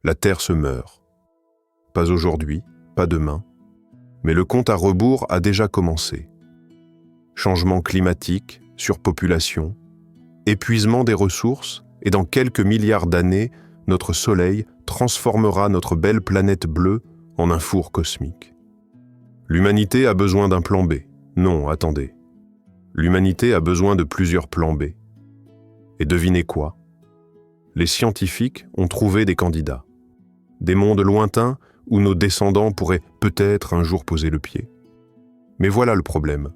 La Terre se meurt. Pas aujourd'hui, pas demain, mais le compte à rebours a déjà commencé. Changement climatique, surpopulation, épuisement des ressources, et dans quelques milliards d'années, notre Soleil transformera notre belle planète bleue en un four cosmique. L'humanité a besoin d'un plan B. Non, attendez. L'humanité a besoin de plusieurs plans B. Et devinez quoi? Les scientifiques ont trouvé des candidats. Des mondes lointains où nos descendants pourraient peut-être un jour poser le pied. Mais voilà le problème.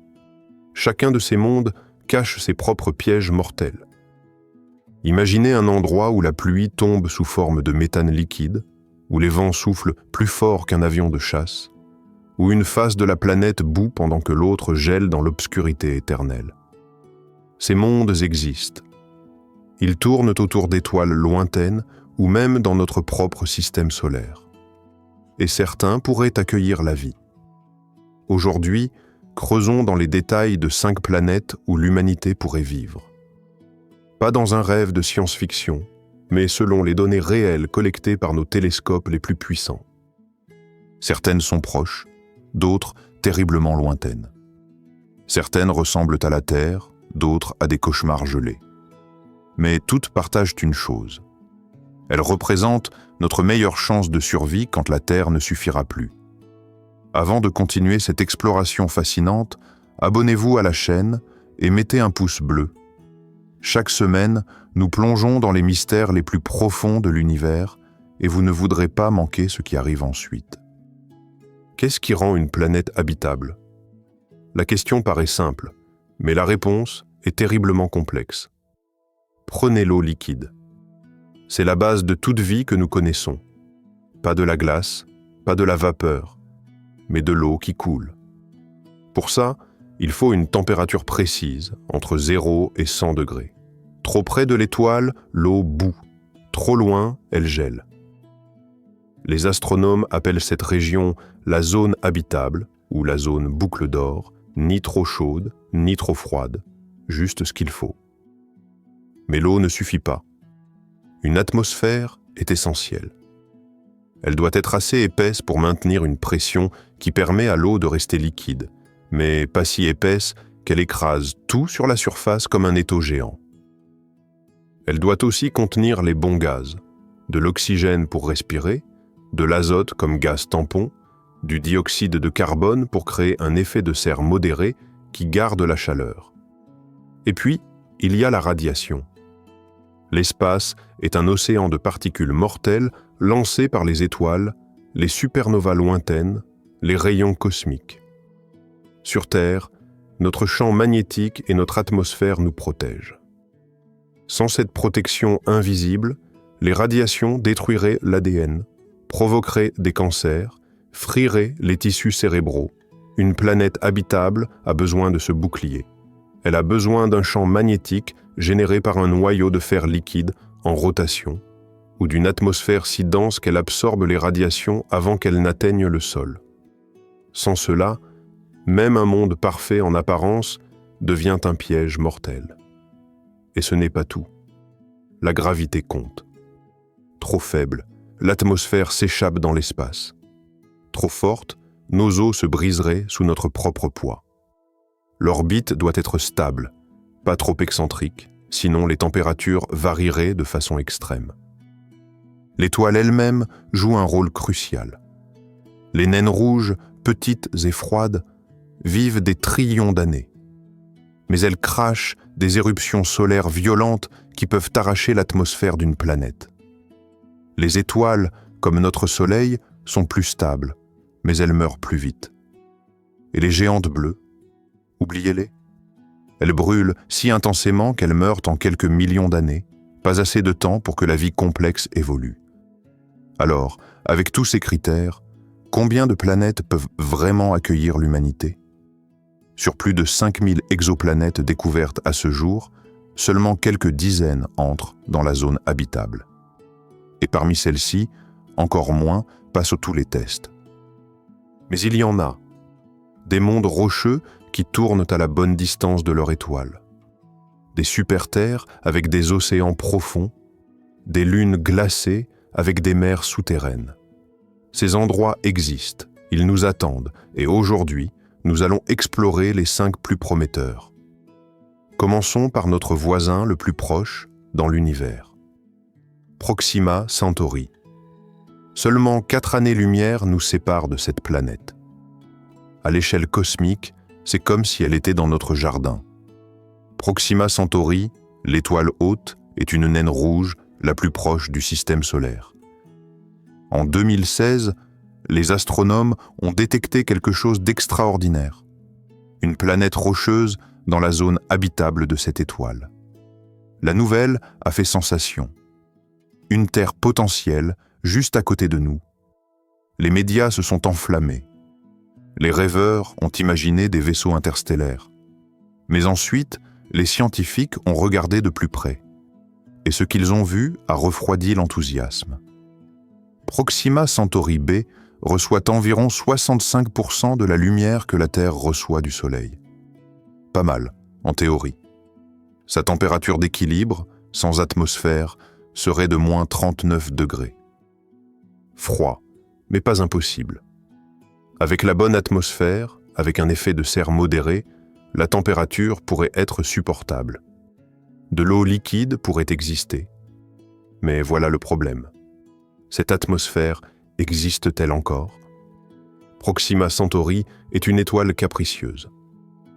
Chacun de ces mondes cache ses propres pièges mortels. Imaginez un endroit où la pluie tombe sous forme de méthane liquide, où les vents soufflent plus fort qu'un avion de chasse, où une face de la planète bout pendant que l'autre gèle dans l'obscurité éternelle. Ces mondes existent. Ils tournent autour d'étoiles lointaines ou même dans notre propre système solaire. Et certains pourraient accueillir la vie. Aujourd'hui, creusons dans les détails de 5 planètes où l'humanité pourrait vivre. Pas dans un rêve de science-fiction, mais selon les données réelles collectées par nos télescopes les plus puissants. Certaines sont proches, d'autres terriblement lointaines. Certaines ressemblent à la Terre, d'autres à des cauchemars gelés. Mais toutes partagent une chose. Elles représentent notre meilleure chance de survie quand la Terre ne suffira plus. Avant de continuer cette exploration fascinante, abonnez-vous à la chaîne et mettez un pouce bleu. Chaque semaine, nous plongeons dans les mystères les plus profonds de l'univers et vous ne voudrez pas manquer ce qui arrive ensuite. Qu'est-ce qui rend une planète habitable? La question paraît simple, mais la réponse est terriblement complexe. Prenez l'eau liquide. C'est la base de toute vie que nous connaissons. Pas de la glace, pas de la vapeur, mais de l'eau qui coule. Pour ça, il faut une température précise, entre 0 et 100 degrés. Trop près de l'étoile, l'eau bout. Trop loin, elle gèle. Les astronomes appellent cette région la zone habitable, ou la zone boucle d'or, ni trop chaude, ni trop froide, juste ce qu'il faut. Mais l'eau ne suffit pas. Une atmosphère est essentielle. Elle doit être assez épaisse pour maintenir une pression qui permet à l'eau de rester liquide, mais pas si épaisse qu'elle écrase tout sur la surface comme un étau géant. Elle doit aussi contenir les bons gaz, de l'oxygène pour respirer, de l'azote comme gaz tampon, du dioxyde de carbone pour créer un effet de serre modéré qui garde la chaleur. Et puis, il y a la radiation. L'espace est un océan de particules mortelles lancées par les étoiles, les supernovas lointaines, les rayons cosmiques. Sur Terre, notre champ magnétique et notre atmosphère nous protègent. Sans cette protection invisible, les radiations détruiraient l'ADN, provoqueraient des cancers, friraient les tissus cérébraux. Une planète habitable a besoin de ce bouclier. Elle a besoin d'un champ magnétique généré par un noyau de fer liquide en rotation, ou d'une atmosphère si dense qu'elle absorbe les radiations avant qu'elles n'atteignent le sol. Sans cela, même un monde parfait en apparence devient un piège mortel. Et ce n'est pas tout. La gravité compte. Trop faible, l'atmosphère s'échappe dans l'espace. Trop forte, nos os se briseraient sous notre propre poids. L'orbite doit être stable, pas trop excentrique, sinon les températures varieraient de façon extrême. L'étoile elle-même joue un rôle crucial. Les naines rouges, petites et froides, vivent des trillions d'années. Mais elles crachent des éruptions solaires violentes qui peuvent arracher l'atmosphère d'une planète. Les étoiles, comme notre Soleil, sont plus stables, mais elles meurent plus vite. Et les géantes bleues, oubliez-les. Elles brûlent si intensément qu'elles meurent en quelques millions d'années, pas assez de temps pour que la vie complexe évolue. Alors, avec tous ces critères, combien de planètes peuvent vraiment accueillir l'humanité? Sur plus de 5000 exoplanètes découvertes à ce jour, seulement quelques dizaines entrent dans la zone habitable. Et parmi celles-ci, encore moins passent tous les tests. Mais il y en a. Des mondes rocheux qui tournent à la bonne distance de leur étoile. Des super-terres avec des océans profonds, des lunes glacées avec des mers souterraines. Ces endroits existent, ils nous attendent, et aujourd'hui, nous allons explorer les 5 plus prometteurs. Commençons par notre voisin le plus proche dans l'univers. Proxima Centauri. Seulement 4 années-lumière nous séparent de cette planète. À l'échelle cosmique, c'est comme si elle était dans notre jardin. Proxima Centauri, l'étoile haute, est une naine rouge la plus proche du système solaire. En 2016, les astronomes ont détecté quelque chose d'extraordinaire. Une planète rocheuse dans la zone habitable de cette étoile. La nouvelle a fait sensation. Une Terre potentielle juste à côté de nous. Les médias se sont enflammés. Les rêveurs ont imaginé des vaisseaux interstellaires. Mais ensuite, les scientifiques ont regardé de plus près. Et ce qu'ils ont vu a refroidi l'enthousiasme. Proxima Centauri b reçoit environ 65% de la lumière que la Terre reçoit du Soleil. Pas mal, en théorie. Sa température d'équilibre, sans atmosphère, serait de moins 39 degrés. Froid, mais pas impossible. Avec la bonne atmosphère, avec un effet de serre modéré, la température pourrait être supportable. De l'eau liquide pourrait exister. Mais voilà le problème. Cette atmosphère existe-t-elle encore? Proxima Centauri est une étoile capricieuse.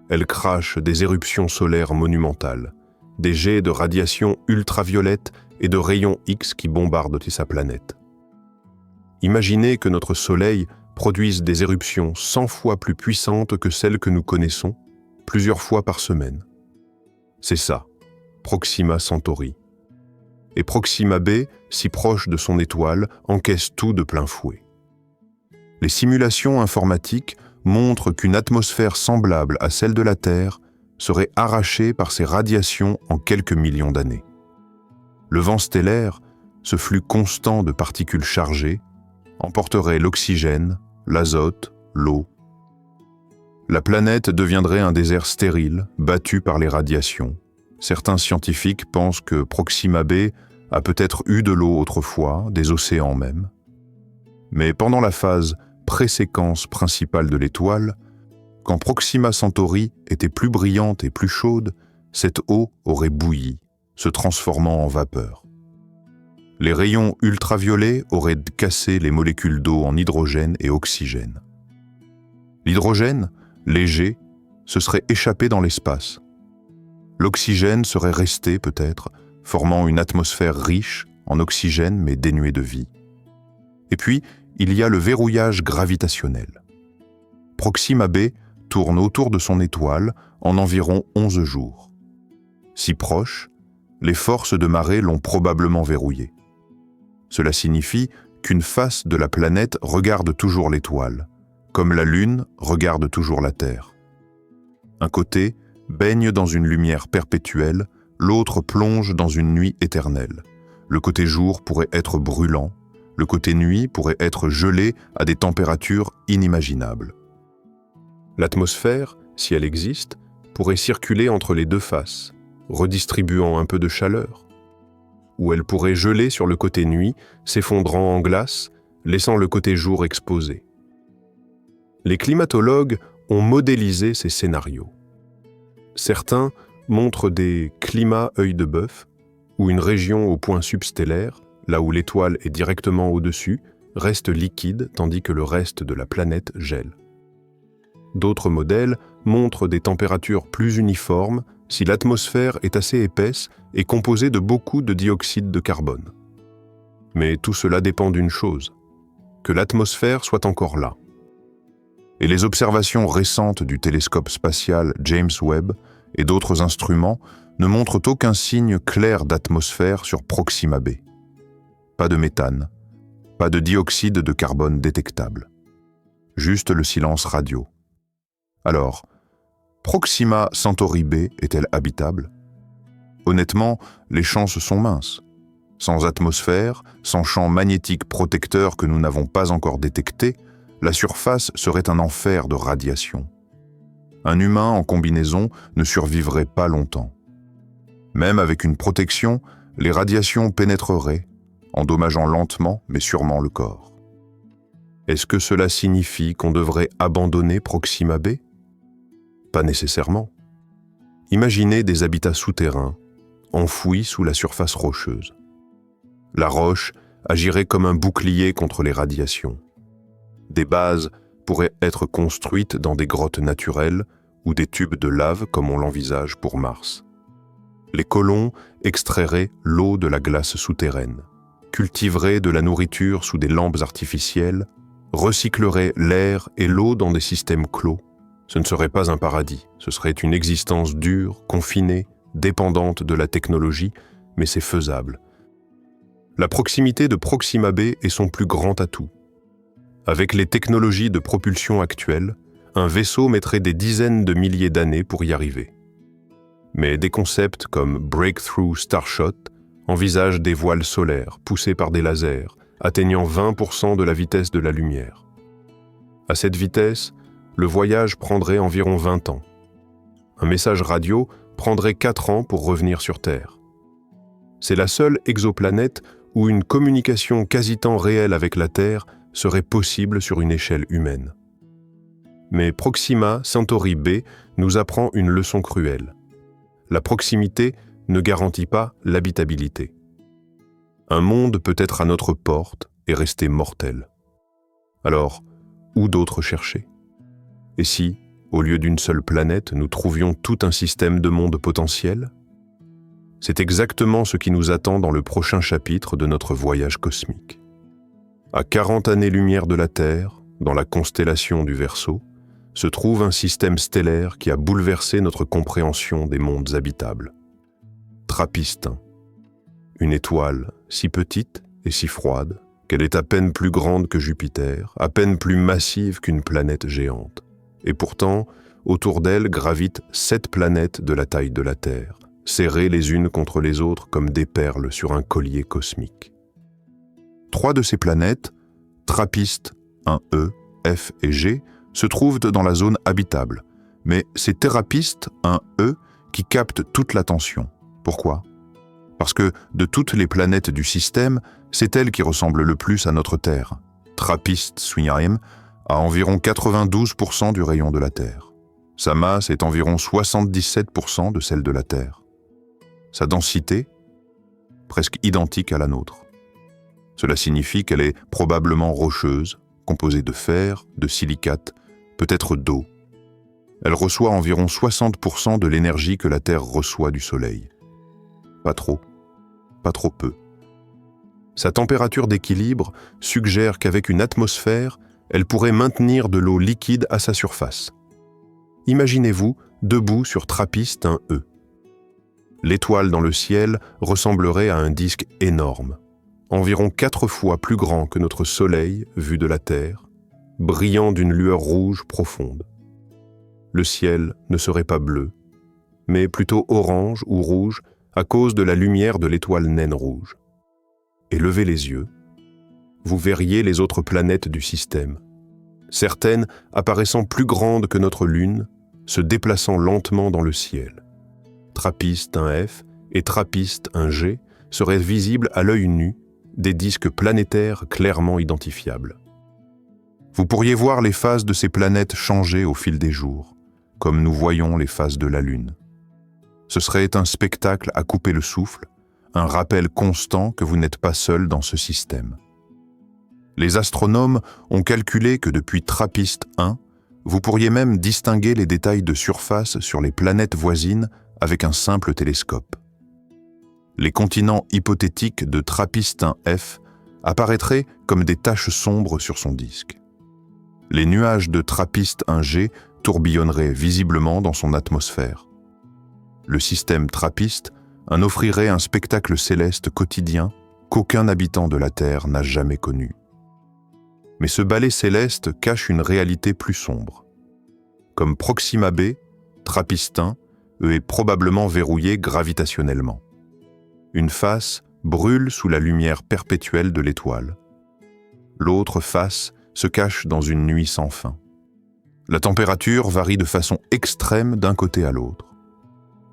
Elle crache des éruptions solaires monumentales, des jets de radiation ultraviolette et de rayons X qui bombardent sa planète. Imaginez que notre Soleil produise des éruptions 100 fois plus puissantes que celles que nous connaissons, plusieurs fois par semaine. C'est ça, Proxima Centauri. Et Proxima b, si proche de son étoile, encaisse tout de plein fouet. Les simulations informatiques montrent qu'une atmosphère semblable à celle de la Terre serait arrachée par ces radiations en quelques millions d'années. Le vent stellaire, ce flux constant de particules chargées, emporterait l'oxygène, l'azote, l'eau. La planète deviendrait un désert stérile, battu par les radiations. Certains scientifiques pensent que Proxima b a peut-être eu de l'eau autrefois, des océans même. Mais pendant la phase pré-séquence principale de l'étoile, quand Proxima Centauri était plus brillante et plus chaude, cette eau aurait bouilli, se transformant en vapeur. Les rayons ultraviolets auraient cassé les molécules d'eau en hydrogène et oxygène. L'hydrogène, léger, se serait échappé dans l'espace. L'oxygène serait resté peut-être, formant une atmosphère riche en oxygène mais dénuée de vie. Et puis, il y a le verrouillage gravitationnel. Proxima b tourne autour de son étoile en environ 11 jours. Si proche, les forces de marée l'ont probablement verrouillé. Cela signifie qu'une face de la planète regarde toujours l'étoile, comme la Lune regarde toujours la Terre. Un côté baigne dans une lumière perpétuelle, l'autre plonge dans une nuit éternelle. Le côté jour pourrait être brûlant, le côté nuit pourrait être gelé à des températures inimaginables. L'atmosphère, si elle existe, pourrait circuler entre les deux faces, redistribuant un peu de chaleur. Ou elle pourrait geler sur le côté nuit, s'effondrant en glace, laissant le côté jour exposé. Les climatologues ont modélisé ces scénarios. Certains montrent des climats œil de bœuf, où une région au point substellaire, là où l'étoile est directement au-dessus, reste liquide tandis que le reste de la planète gèle. D'autres modèles montrent des températures plus uniformes si l'atmosphère est assez épaisse et composée de beaucoup de dioxyde de carbone. Mais tout cela dépend d'une chose, que l'atmosphère soit encore là. Et les observations récentes du télescope spatial James Webb et d'autres instruments ne montrent aucun signe clair d'atmosphère sur Proxima b. Pas de méthane, pas de dioxyde de carbone détectable. Juste le silence radio. Alors, Proxima Centauri b est-elle habitable? Honnêtement, les chances sont minces. Sans atmosphère, sans champ magnétique protecteur que nous n'avons pas encore détecté, la surface serait un enfer de radiation. Un humain en combinaison ne survivrait pas longtemps. Même avec une protection, les radiations pénétreraient, endommageant lentement mais sûrement le corps. Est-ce que cela signifie qu'on devrait abandonner Proxima b? Pas nécessairement. Imaginez des habitats souterrains, enfouis sous la surface rocheuse. La roche agirait comme un bouclier contre les radiations. Des bases pourraient être construites dans des grottes naturelles ou des tubes de lave comme on l'envisage pour Mars. Les colons extrairaient l'eau de la glace souterraine, cultiveraient de la nourriture sous des lampes artificielles, recycleraient l'air et l'eau dans des systèmes clos. Ce ne serait pas un paradis, ce serait une existence dure, confinée, dépendante de la technologie, mais c'est faisable. La proximité de Proxima b est son plus grand atout. Avec les technologies de propulsion actuelles, un vaisseau mettrait des dizaines de milliers d'années pour y arriver. Mais des concepts comme Breakthrough Starshot envisagent des voiles solaires poussées par des lasers, atteignant 20% de la vitesse de la lumière. À cette vitesse, le voyage prendrait environ 20 ans. Un message radio prendrait 4 ans pour revenir sur Terre. C'est la seule exoplanète où une communication quasi-temps réelle avec la Terre serait possible sur une échelle humaine. Mais Proxima Centauri b nous apprend une leçon cruelle. La proximité ne garantit pas l'habitabilité. Un monde peut être à notre porte et rester mortel. Alors, où d'autres chercher? Et si, au lieu d'une seule planète, nous trouvions tout un système de mondes potentiels? C'est exactement ce qui nous attend dans le prochain chapitre de notre voyage cosmique. À 40 années-lumière de la Terre, dans la constellation du Verseau, se trouve un système stellaire qui a bouleversé notre compréhension des mondes habitables. Trappist 1. Une étoile si petite et si froide qu'elle est à peine plus grande que Jupiter, à peine plus massive qu'une planète géante. Et pourtant, autour d'elle gravitent 7 planètes de la taille de la Terre, serrées les unes contre les autres comme des perles sur un collier cosmique. 3 de ces planètes, Trappist 1e, F et G, se trouvent dans la zone habitable, mais c'est Thérapiste 1e qui capte toute l'attention. Pourquoi? Parce que de toutes les planètes du système, c'est elle qui ressemble le plus à notre Terre. Trappist 1e a environ 92% du rayon de la Terre. Sa masse est environ 77% de celle de la Terre. Sa densité, presque identique à la nôtre. Cela signifie qu'elle est probablement rocheuse, composée de fer, de silicate, peut-être d'eau. Elle reçoit environ 60% de l'énergie que la Terre reçoit du Soleil. Pas trop, pas trop peu. Sa température d'équilibre suggère qu'avec une atmosphère, elle pourrait maintenir de l'eau liquide à sa surface. Imaginez-vous debout sur Trappist 1e. L'étoile dans le ciel ressemblerait à un disque énorme, environ 4 fois plus grand que notre Soleil vu de la Terre, brillant d'une lueur rouge profonde. Le ciel ne serait pas bleu, mais plutôt orange ou rouge à cause de la lumière de l'étoile naine rouge. Et levez les yeux, vous verriez les autres planètes du système, certaines apparaissant plus grandes que notre Lune, se déplaçant lentement dans le ciel. Trappist 1F et Trappist 1G seraient visibles à l'œil nu, des disques planétaires clairement identifiables. Vous pourriez voir les phases de ces planètes changer au fil des jours, comme nous voyons les phases de la Lune. Ce serait un spectacle à couper le souffle, un rappel constant que vous n'êtes pas seul dans ce système. Les astronomes ont calculé que depuis Trappist 1, vous pourriez même distinguer les détails de surface sur les planètes voisines avec un simple télescope. Les continents hypothétiques de Trappist 1F apparaîtraient comme des taches sombres sur son disque. Les nuages de Trappist 1G tourbillonneraient visiblement dans son atmosphère. Le système Trappist en offrirait un spectacle céleste quotidien qu'aucun habitant de la Terre n'a jamais connu. Mais ce ballet céleste cache une réalité plus sombre. Comme Proxima b, Trappist 1 est probablement verrouillé gravitationnellement. Une face brûle sous la lumière perpétuelle de l'étoile. L'autre face se cache dans une nuit sans fin. La température varie de façon extrême d'un côté à l'autre.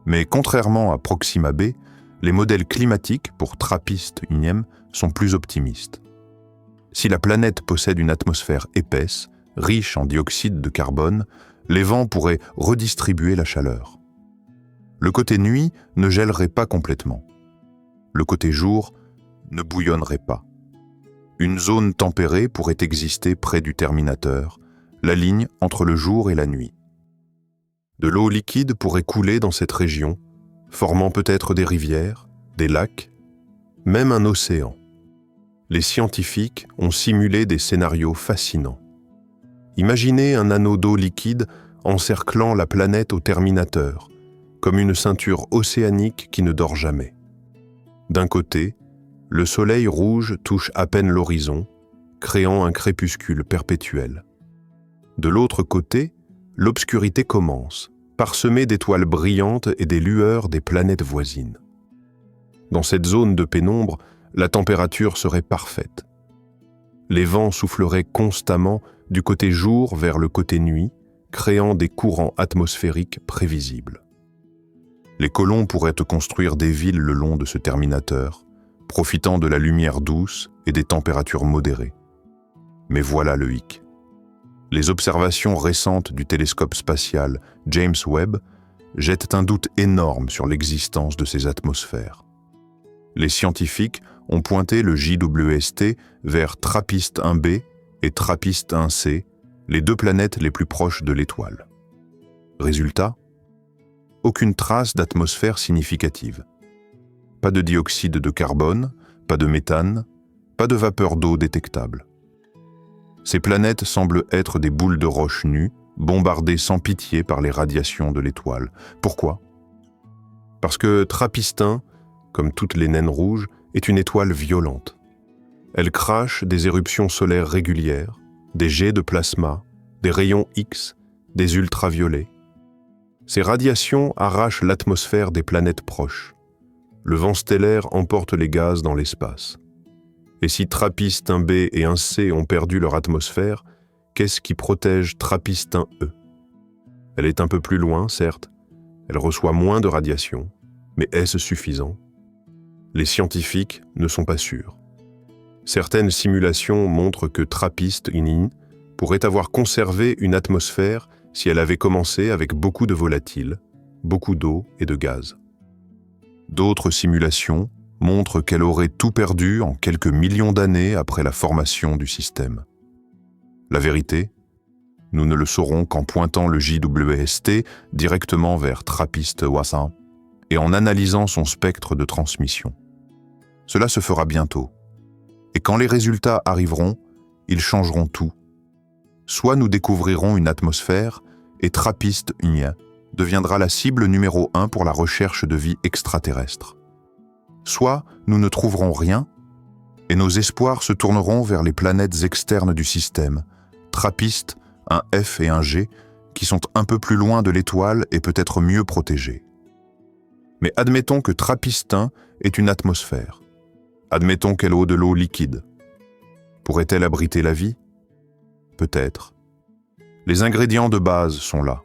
Mais contrairement à Proxima b, les modèles climatiques pour TRAPPIST-1 sont plus optimistes. Si la planète possède une atmosphère épaisse, riche en dioxyde de carbone, les vents pourraient redistribuer la chaleur. Le côté nuit ne gèlerait pas complètement. Le côté jour ne bouillonnerait pas. Une zone tempérée pourrait exister près du terminateur, la ligne entre le jour et la nuit. De l'eau liquide pourrait couler dans cette région, formant peut-être des rivières, des lacs, même un océan. Les scientifiques ont simulé des scénarios fascinants. Imaginez un anneau d'eau liquide encerclant la planète au terminateur, comme une ceinture océanique qui ne dort jamais. D'un côté, le soleil rouge touche à peine l'horizon, créant un crépuscule perpétuel. De l'autre côté, l'obscurité commence, parsemée d'étoiles brillantes et des lueurs des planètes voisines. Dans cette zone de pénombre, la température serait parfaite. Les vents souffleraient constamment du côté jour vers le côté nuit, créant des courants atmosphériques prévisibles. Les colons pourraient construire des villes le long de ce terminateur, profitant de la lumière douce et des températures modérées. Mais voilà le hic. Les observations récentes du télescope spatial James Webb jettent un doute énorme sur l'existence de ces atmosphères. Les scientifiques ont pointé le JWST vers TRAPPIST-1b et TRAPPIST-1c, les deux planètes les plus proches de l'étoile. Résultat, aucune trace d'atmosphère significative. Pas de dioxyde de carbone, pas de méthane, pas de vapeur d'eau détectable. Ces planètes semblent être des boules de roche nues, bombardées sans pitié par les radiations de l'étoile. Pourquoi? Parce que TRAPPIST-1, comme toutes les naines rouges, est une étoile violente. Elle crache des éruptions solaires régulières, des jets de plasma, des rayons X, des ultraviolets. Ces radiations arrachent l'atmosphère des planètes proches. Le vent stellaire emporte les gaz dans l'espace. Et si TRAPPIST-1b et 1c ont perdu leur atmosphère, qu'est-ce qui protège TRAPPIST-1e? Elle est un peu plus loin, certes. Elle reçoit moins de radiation. Mais est-ce suffisant? Les scientifiques ne sont pas sûrs. Certaines simulations montrent que TRAPPIST-1 pourrait avoir conservé une atmosphère si elle avait commencé avec beaucoup de volatiles, beaucoup d'eau et de gaz. D'autres simulations montrent qu'elle aurait tout perdu en quelques millions d'années après la formation du système. La vérité, nous ne le saurons qu'en pointant le JWST directement vers TRAPPIST-1 et en analysant son spectre de transmission. Cela se fera bientôt. Et quand les résultats arriveront, ils changeront tout. Soit nous découvrirons une atmosphère et TRAPPIST-1 deviendra la cible numéro 1 pour la recherche de vie extraterrestre. Soit nous ne trouverons rien et nos espoirs se tourneront vers les planètes externes du système, TRAPPIST, un F et un G, qui sont un peu plus loin de l'étoile et peut-être mieux protégés. Mais admettons que TRAPPIST-1 est une atmosphère. Admettons qu'elle ait de l'eau liquide. Pourrait-elle abriter la vie? Peut-être. Les ingrédients de base sont là.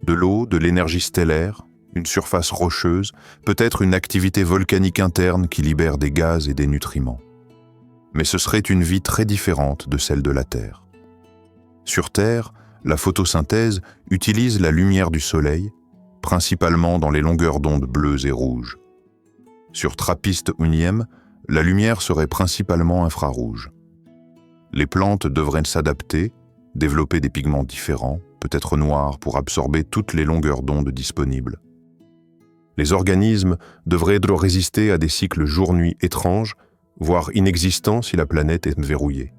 De l'eau, de l'énergie stellaire, une surface rocheuse, peut-être une activité volcanique interne qui libère des gaz et des nutriments. Mais ce serait une vie très différente de celle de la Terre. Sur Terre, la photosynthèse utilise la lumière du soleil, principalement dans les longueurs d'onde bleues et rouges. Sur TRAPPIST-1, la lumière serait principalement infrarouge. Les plantes devraient s'adapter, développer des pigments différents, peut-être noirs, pour absorber toutes les longueurs d'onde disponibles. Les organismes devraient résister à des cycles jour-nuit étranges, voire inexistants si la planète est verrouillée.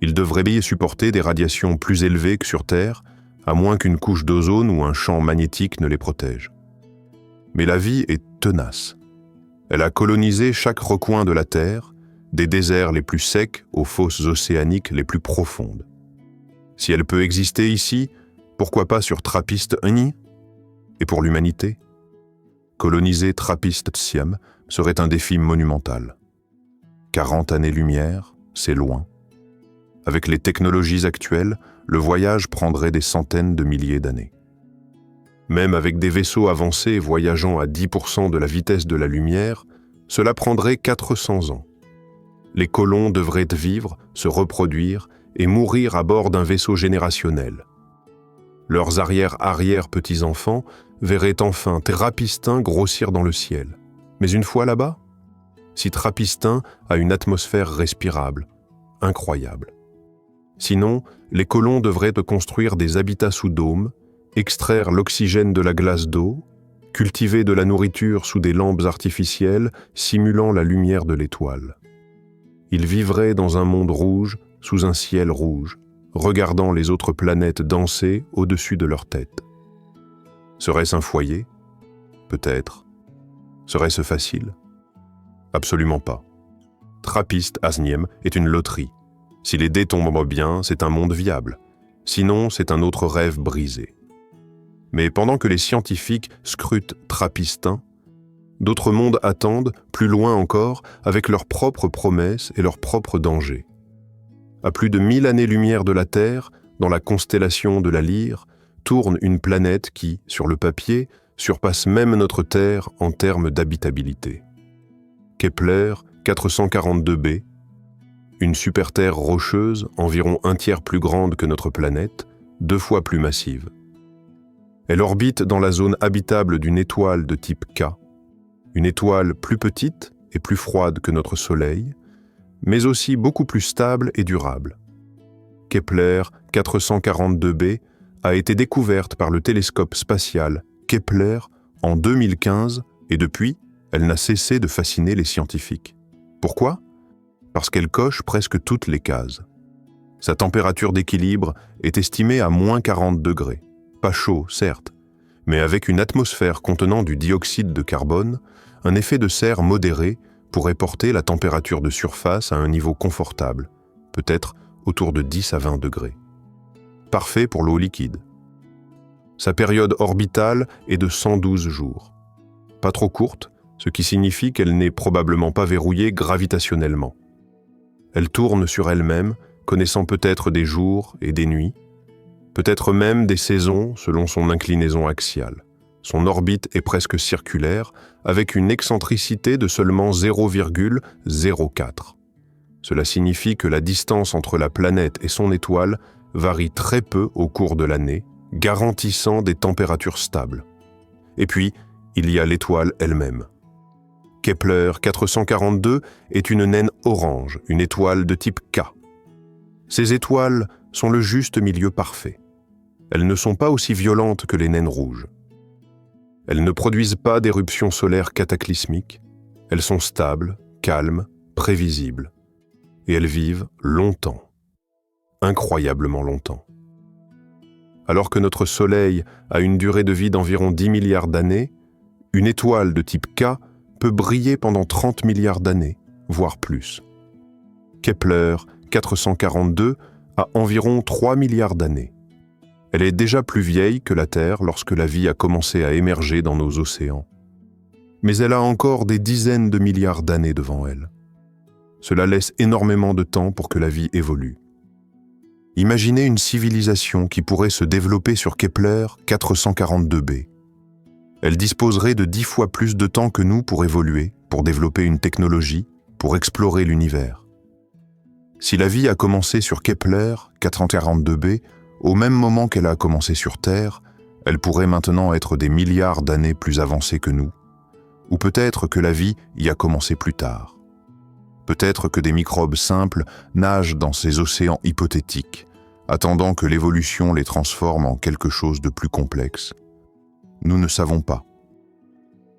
Ils devraient supporter des radiations plus élevées que sur Terre, à moins qu'une couche d'ozone ou un champ magnétique ne les protège. Mais la vie est tenace. Elle a colonisé chaque recoin de la Terre, des déserts les plus secs aux fosses océaniques les plus profondes. Si elle peut exister ici, pourquoi pas sur TRAPPIST-1? Et pour l'humanité? Coloniser TRAPPIST-1 serait un défi monumental. 40 années-lumière, c'est loin. Avec les technologies actuelles, le voyage prendrait des centaines de milliers d'années. Même avec des vaisseaux avancés voyageant à 10% de la vitesse de la lumière, cela prendrait 400 ans. Les colons devraient vivre, se reproduire et mourir à bord d'un vaisseau générationnel. Leurs arrière-petits-enfants verraient enfin Trappistin grossir dans le ciel. Mais une fois là-bas, si Trappistin a une atmosphère respirable, incroyable. Sinon, les colons devraient construire des habitats sous dôme, extraire l'oxygène de la glace d'eau, cultiver de la nourriture sous des lampes artificielles simulant la lumière de l'étoile. Ils vivraient dans un monde rouge, sous un ciel rouge, regardant les autres planètes danser au-dessus de leur tête. Serait-ce un foyer? Peut-être. Serait-ce facile? Absolument pas. Trappist-Asniem est une loterie. Si les dés tombent bien, c'est un monde viable. Sinon, c'est un autre rêve brisé. Mais pendant que les scientifiques scrutent Trappistin, d'autres mondes attendent, plus loin encore, avec leurs propres promesses et leurs propres dangers. À plus de 1000 années-lumière de la Terre, dans la constellation de la Lyre, tourne une planète qui, sur le papier, surpasse même notre Terre en termes d'habitabilité. Kepler 442b, une super-Terre rocheuse environ un tiers plus grande que notre planète, 2 fois plus massive. Elle orbite dans la zone habitable d'une étoile de type K, une étoile plus petite et plus froide que notre Soleil, mais aussi beaucoup plus stable et durable. Kepler 442b a été découverte par le télescope spatial Kepler en 2015 et depuis, elle n'a cessé de fasciner les scientifiques. Pourquoi? Parce qu'elle coche presque toutes les cases. Sa température d'équilibre est estimée à moins 40 degrés. Pas chaud, certes, mais avec une atmosphère contenant du dioxyde de carbone, un effet de serre modéré pourrait porter la température de surface à un niveau confortable, peut-être autour de 10 à 20 degrés. Parfait pour l'eau liquide. Sa période orbitale est de 112 jours. Pas trop courte, ce qui signifie qu'elle n'est probablement pas verrouillée gravitationnellement. Elle tourne sur elle-même, connaissant peut-être des jours et des nuits, peut-être même des saisons selon son inclinaison axiale. Son orbite est presque circulaire, avec une excentricité de seulement 0,04. Cela signifie que la distance entre la planète et son étoile varie très peu au cours de l'année, garantissant des températures stables. Et puis, il y a l'étoile elle-même. Kepler 442 est une naine orange, une étoile de type K. Ces étoiles sont le juste milieu parfait. Elles ne sont pas aussi violentes que les naines rouges. Elles ne produisent pas d'éruptions solaires cataclysmiques. Elles sont stables, calmes, prévisibles. Et elles vivent longtemps. Incroyablement longtemps. Alors que notre Soleil a une durée de vie d'environ 10 milliards d'années, une étoile de type K peut briller pendant 30 milliards d'années, voire plus. Kepler 442 a environ 3 milliards d'années. Elle est déjà plus vieille que la Terre lorsque la vie a commencé à émerger dans nos océans. Mais elle a encore des dizaines de milliards d'années devant elle. Cela laisse énormément de temps pour que la vie évolue. Imaginez une civilisation qui pourrait se développer sur Kepler 442b. Elle disposerait de 10 fois plus de temps que nous pour évoluer, pour développer une technologie, pour explorer l'univers. Si la vie a commencé sur Kepler 442b, au même moment qu'elle a commencé sur Terre, elle pourrait maintenant être des milliards d'années plus avancée que nous. Ou peut-être que la vie y a commencé plus tard. Peut-être que des microbes simples nagent dans ces océans hypothétiques, attendant que l'évolution les transforme en quelque chose de plus complexe. Nous ne savons pas.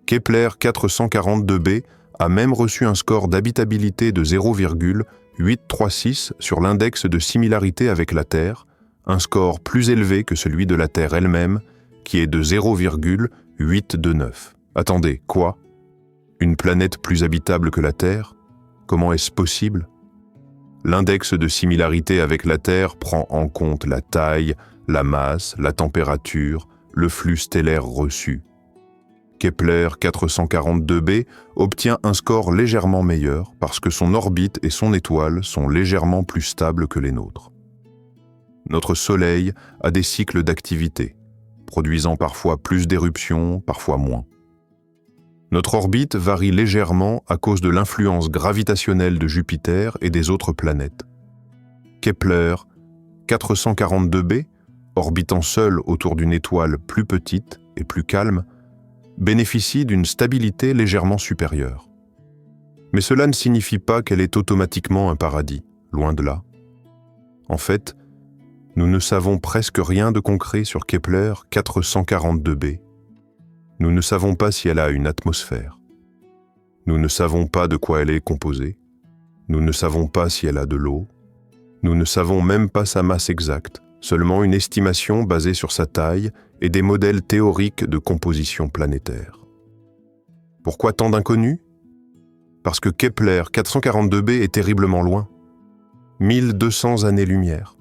Kepler 442b a même reçu un score d'habitabilité de 0,836 sur l'index de similarité avec la Terre, un score plus élevé que celui de la Terre elle-même, qui est de 0,829. Attendez, quoi? Une planète plus habitable que la Terre? Comment est-ce possible? L'index de similarité avec la Terre prend en compte la taille, la masse, la température, le flux stellaire reçu. Kepler 442b obtient un score légèrement meilleur parce que son orbite et son étoile sont légèrement plus stables que les nôtres. Notre Soleil a des cycles d'activité. produisant parfois plus d'éruptions, parfois moins. Notre orbite varie légèrement à cause de l'influence gravitationnelle de Jupiter et des autres planètes. Kepler 442b, orbitant seul autour d'une étoile plus petite et plus calme, bénéficie d'une stabilité légèrement supérieure. Mais cela ne signifie pas qu'elle est automatiquement un paradis, loin de là. En fait, nous ne savons presque rien de concret sur Kepler 442b. Nous ne savons pas si elle a une atmosphère. Nous ne savons pas de quoi elle est composée. Nous ne savons pas si elle a de l'eau. Nous ne savons même pas sa masse exacte, seulement une estimation basée sur sa taille et des modèles théoriques de composition planétaire. Pourquoi tant d'inconnus ? Parce que Kepler 442b est terriblement loin. 1200 années-lumière.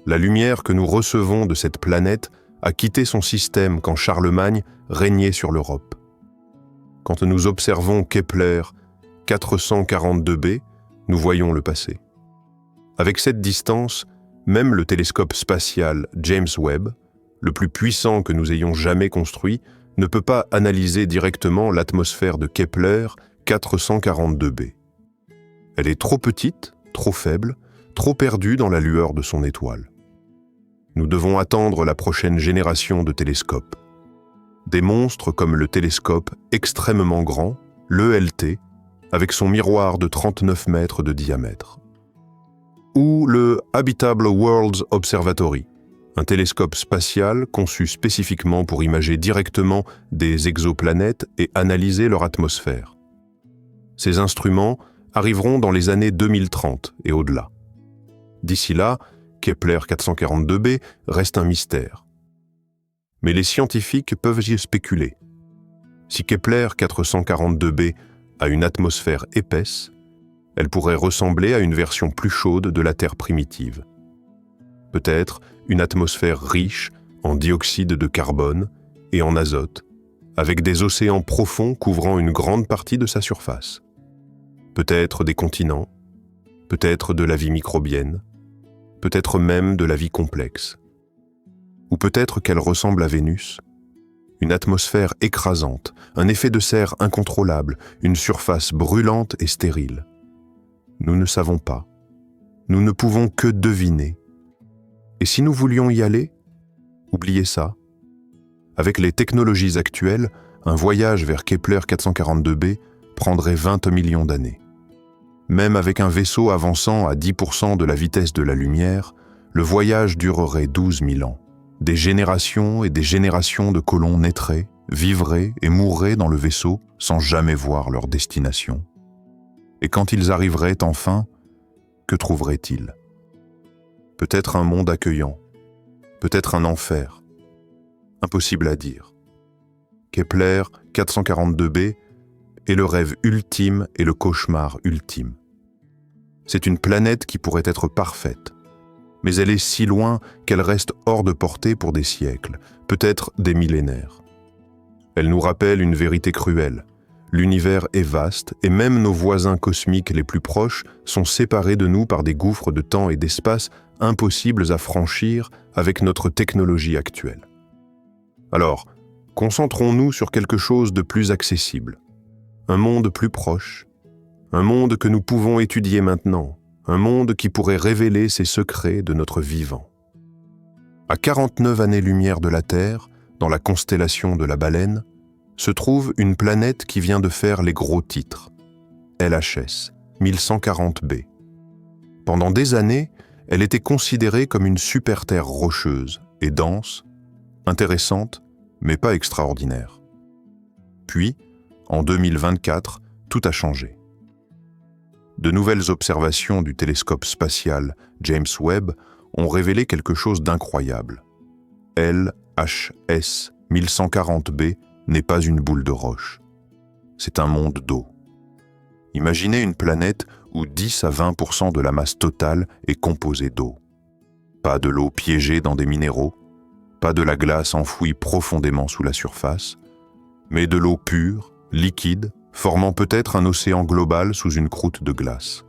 La lumière que nous recevons de cette planète a quitté son système quand Charlemagne régnait sur l'Europe. Quand nous observons Kepler 442b, nous voyons le passé. Avec cette distance, même le télescope spatial James Webb, le plus puissant que nous ayons jamais construit, ne peut pas analyser directement l'atmosphère de Kepler 442b. Elle est trop petite, trop faible, trop perdue dans la lueur de son étoile. Nous devons attendre la prochaine génération de télescopes. Des monstres comme le télescope extrêmement grand, l'ELT, avec son miroir de 39 mètres de diamètre. Ou le Habitable Worlds Observatory, un télescope spatial conçu spécifiquement pour imager directement des exoplanètes et analyser leur atmosphère. Ces instruments arriveront dans les années 2030 et au-delà. D'ici là, Kepler 442b reste un mystère. Mais les scientifiques peuvent y spéculer. Si Kepler 442b a une atmosphère épaisse, elle pourrait ressembler à une version plus chaude de la Terre primitive. Peut-être une atmosphère riche en dioxyde de carbone et en azote, avec des océans profonds couvrant une grande partie de sa surface. Peut-être des continents, peut-être de la vie microbienne, peut-être même de la vie complexe. Ou peut-être qu'elle ressemble à Vénus, une atmosphère écrasante, un effet de serre incontrôlable, une surface brûlante et stérile. Nous ne savons pas. Nous ne pouvons que deviner. Et si nous voulions y aller, oubliez ça. Avec les technologies actuelles, un voyage vers Kepler 442b prendrait 20 millions d'années. Même avec un vaisseau avançant à 10% de la vitesse de la lumière, le voyage durerait 12 000 ans. Des générations et des générations de colons naîtraient, vivraient et mourraient dans le vaisseau sans jamais voir leur destination. Et quand ils arriveraient enfin, que trouveraient-ils ? Peut-être un monde accueillant, peut-être un enfer. Impossible à dire. Kepler 442b est le rêve ultime et le cauchemar ultime. C'est une planète qui pourrait être parfaite, mais elle est si loin qu'elle reste hors de portée pour des siècles, peut-être des millénaires. Elle nous rappelle une vérité cruelle. L'univers est vaste et même nos voisins cosmiques les plus proches sont séparés de nous par des gouffres de temps et d'espace impossibles à franchir avec notre technologie actuelle. Alors, concentrons-nous sur quelque chose de plus accessible. Un monde plus proche, un monde que nous pouvons étudier maintenant, un monde qui pourrait révéler ses secrets de notre vivant. À 49 années-lumière de la Terre, dans la constellation de la Baleine, se trouve une planète qui vient de faire les gros titres, LHS 1140b. Pendant des années, elle était considérée comme une super-Terre rocheuse et dense, intéressante, mais pas extraordinaire. Puis, en 2024, tout a changé. De nouvelles observations du télescope spatial James Webb ont révélé quelque chose d'incroyable. LHS 1140b n'est pas une boule de roche. C'est un monde d'eau. Imaginez une planète où 10 à 20% de la masse totale est composée d'eau. Pas de l'eau piégée dans des minéraux, pas de la glace enfouie profondément sous la surface, mais de l'eau pure, liquide, formant peut-être un océan global sous une croûte de glace.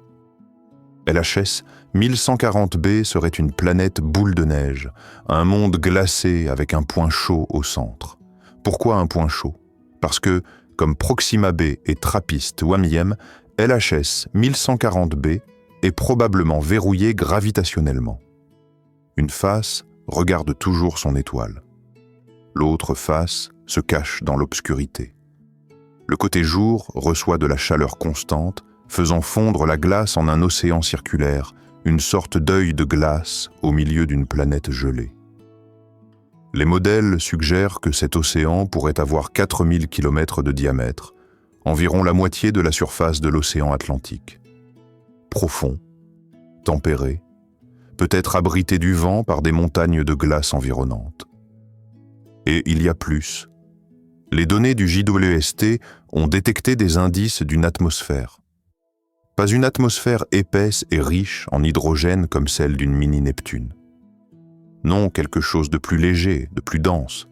LHS 1140b serait une planète boule de neige, un monde glacé avec un point chaud au centre. Pourquoi un point chaud? Parce que, comme Proxima b et TRAPPIST-1m, LHS 1140b est probablement verrouillé gravitationnellement. Une face regarde toujours son étoile. L'autre face se cache dans l'obscurité. Le côté jour reçoit de la chaleur constante, faisant fondre la glace en un océan circulaire, une sorte d'œil de glace au milieu d'une planète gelée. Les modèles suggèrent que cet océan pourrait avoir 4000 km de diamètre, environ la moitié de la surface de l'océan Atlantique. Profond, tempéré, peut-être abrité du vent par des montagnes de glace environnantes. Et il y a plus. Les données du JWST ont détecté des indices d'une atmosphère. Pas une atmosphère épaisse et riche en hydrogène comme celle d'une mini-Neptune. Non, quelque chose de plus léger, de plus dense.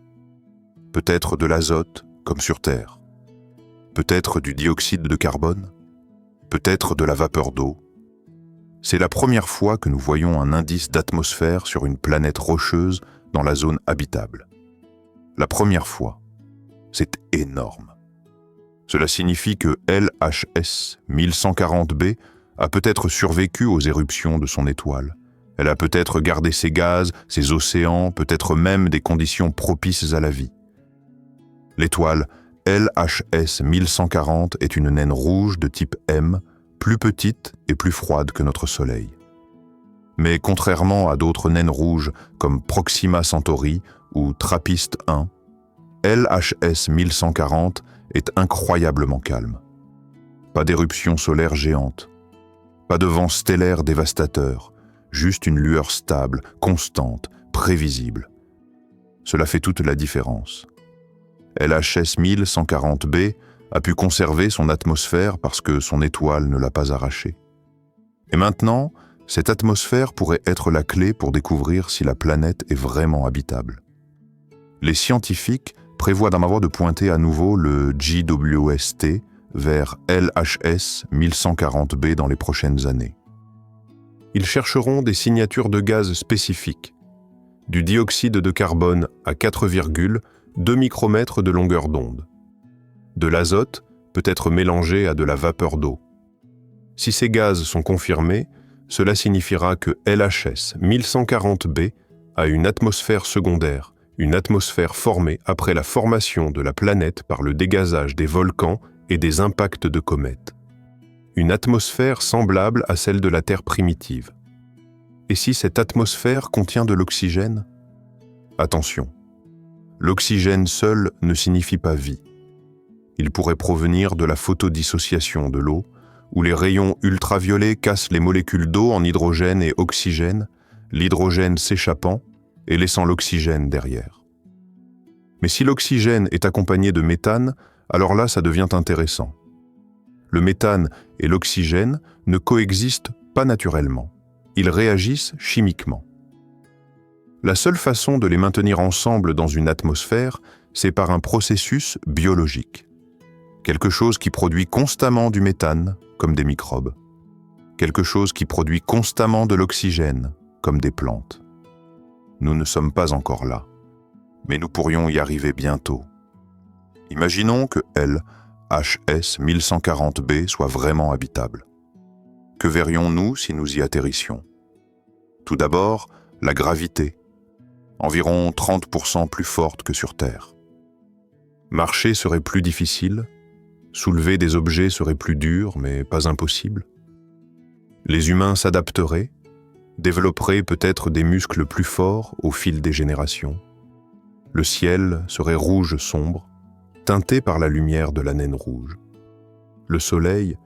Peut-être de l'azote, comme sur Terre. Peut-être du dioxyde de carbone. Peut-être de la vapeur d'eau. C'est la première fois que nous voyons un indice d'atmosphère sur une planète rocheuse dans la zone habitable. La première fois. C'est énorme. Cela signifie que LHS 1140b a peut-être survécu aux éruptions de son étoile. Elle a peut-être gardé ses gaz, ses océans, peut-être même des conditions propices à la vie. L'étoile LHS 1140 est une naine rouge de type M, plus petite et plus froide que notre Soleil. Mais contrairement à d'autres naines rouges comme Proxima Centauri ou TRAPPIST-1, LHS 1140 est incroyablement calme. Pas d'éruption solaire géante, pas de vent stellaire dévastateur, juste une lueur stable, constante, prévisible. Cela fait toute la différence. LHS 1140b a pu conserver son atmosphère parce que son étoile ne l'a pas arrachée. Et maintenant, cette atmosphère pourrait être la clé pour découvrir si la planète est vraiment habitable. Les scientifiques prévoit d'un moment de pointer à nouveau le JWST vers LHS 1140b dans les prochaines années. Ils chercheront des signatures de gaz spécifiques, du dioxyde de carbone à 4,2 micromètres de longueur d'onde. De l'azote peut être mélangé à de la vapeur d'eau. Si ces gaz sont confirmés, cela signifiera que LHS 1140b a une atmosphère secondaire, une atmosphère formée après la formation de la planète par le dégazage des volcans et des impacts de comètes. Une atmosphère semblable à celle de la Terre primitive. Et si cette atmosphère contient de l'oxygène? Attention, l'oxygène seul ne signifie pas vie. Il pourrait provenir de la photodissociation de l'eau, où les rayons ultraviolets cassent les molécules d'eau en hydrogène et oxygène, l'hydrogène s'échappant et laissant l'oxygène derrière. Mais si l'oxygène est accompagné de méthane, alors là, ça devient intéressant. Le méthane et l'oxygène ne coexistent pas naturellement. Ils réagissent chimiquement. La seule façon de les maintenir ensemble dans une atmosphère, c'est par un processus biologique. Quelque chose qui produit constamment du méthane, comme des microbes. Quelque chose qui produit constamment de l'oxygène, comme des plantes. Nous ne sommes pas encore là, mais nous pourrions y arriver bientôt. Imaginons que LHS 1140b soit vraiment habitable. Que verrions-nous si nous y atterrissions? Tout d'abord, la gravité, environ 30% plus forte que sur Terre. Marcher serait plus difficile, soulever des objets serait plus dur, mais pas impossible. Les humains s'adapteraient, développeraient peut-être des muscles plus forts au fil des générations. Le ciel serait rouge sombre, teinté par la lumière de la naine rouge. Le soleil,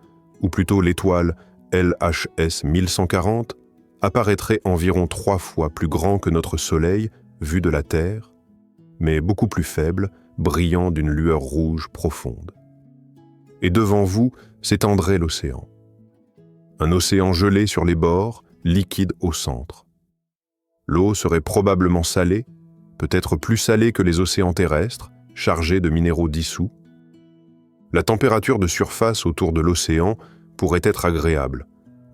ou plutôt l'étoile LHS 1140, apparaîtrait environ 3 fois plus grand que notre soleil vu de la Terre, mais beaucoup plus faible, brillant d'une lueur rouge profonde. Et devant vous s'étendrait l'océan. Un océan gelé sur les bords, liquide au centre. L'eau serait probablement salée, peut-être plus salée que les océans terrestres, chargés de minéraux dissous. La température de surface autour de l'océan pourrait être agréable,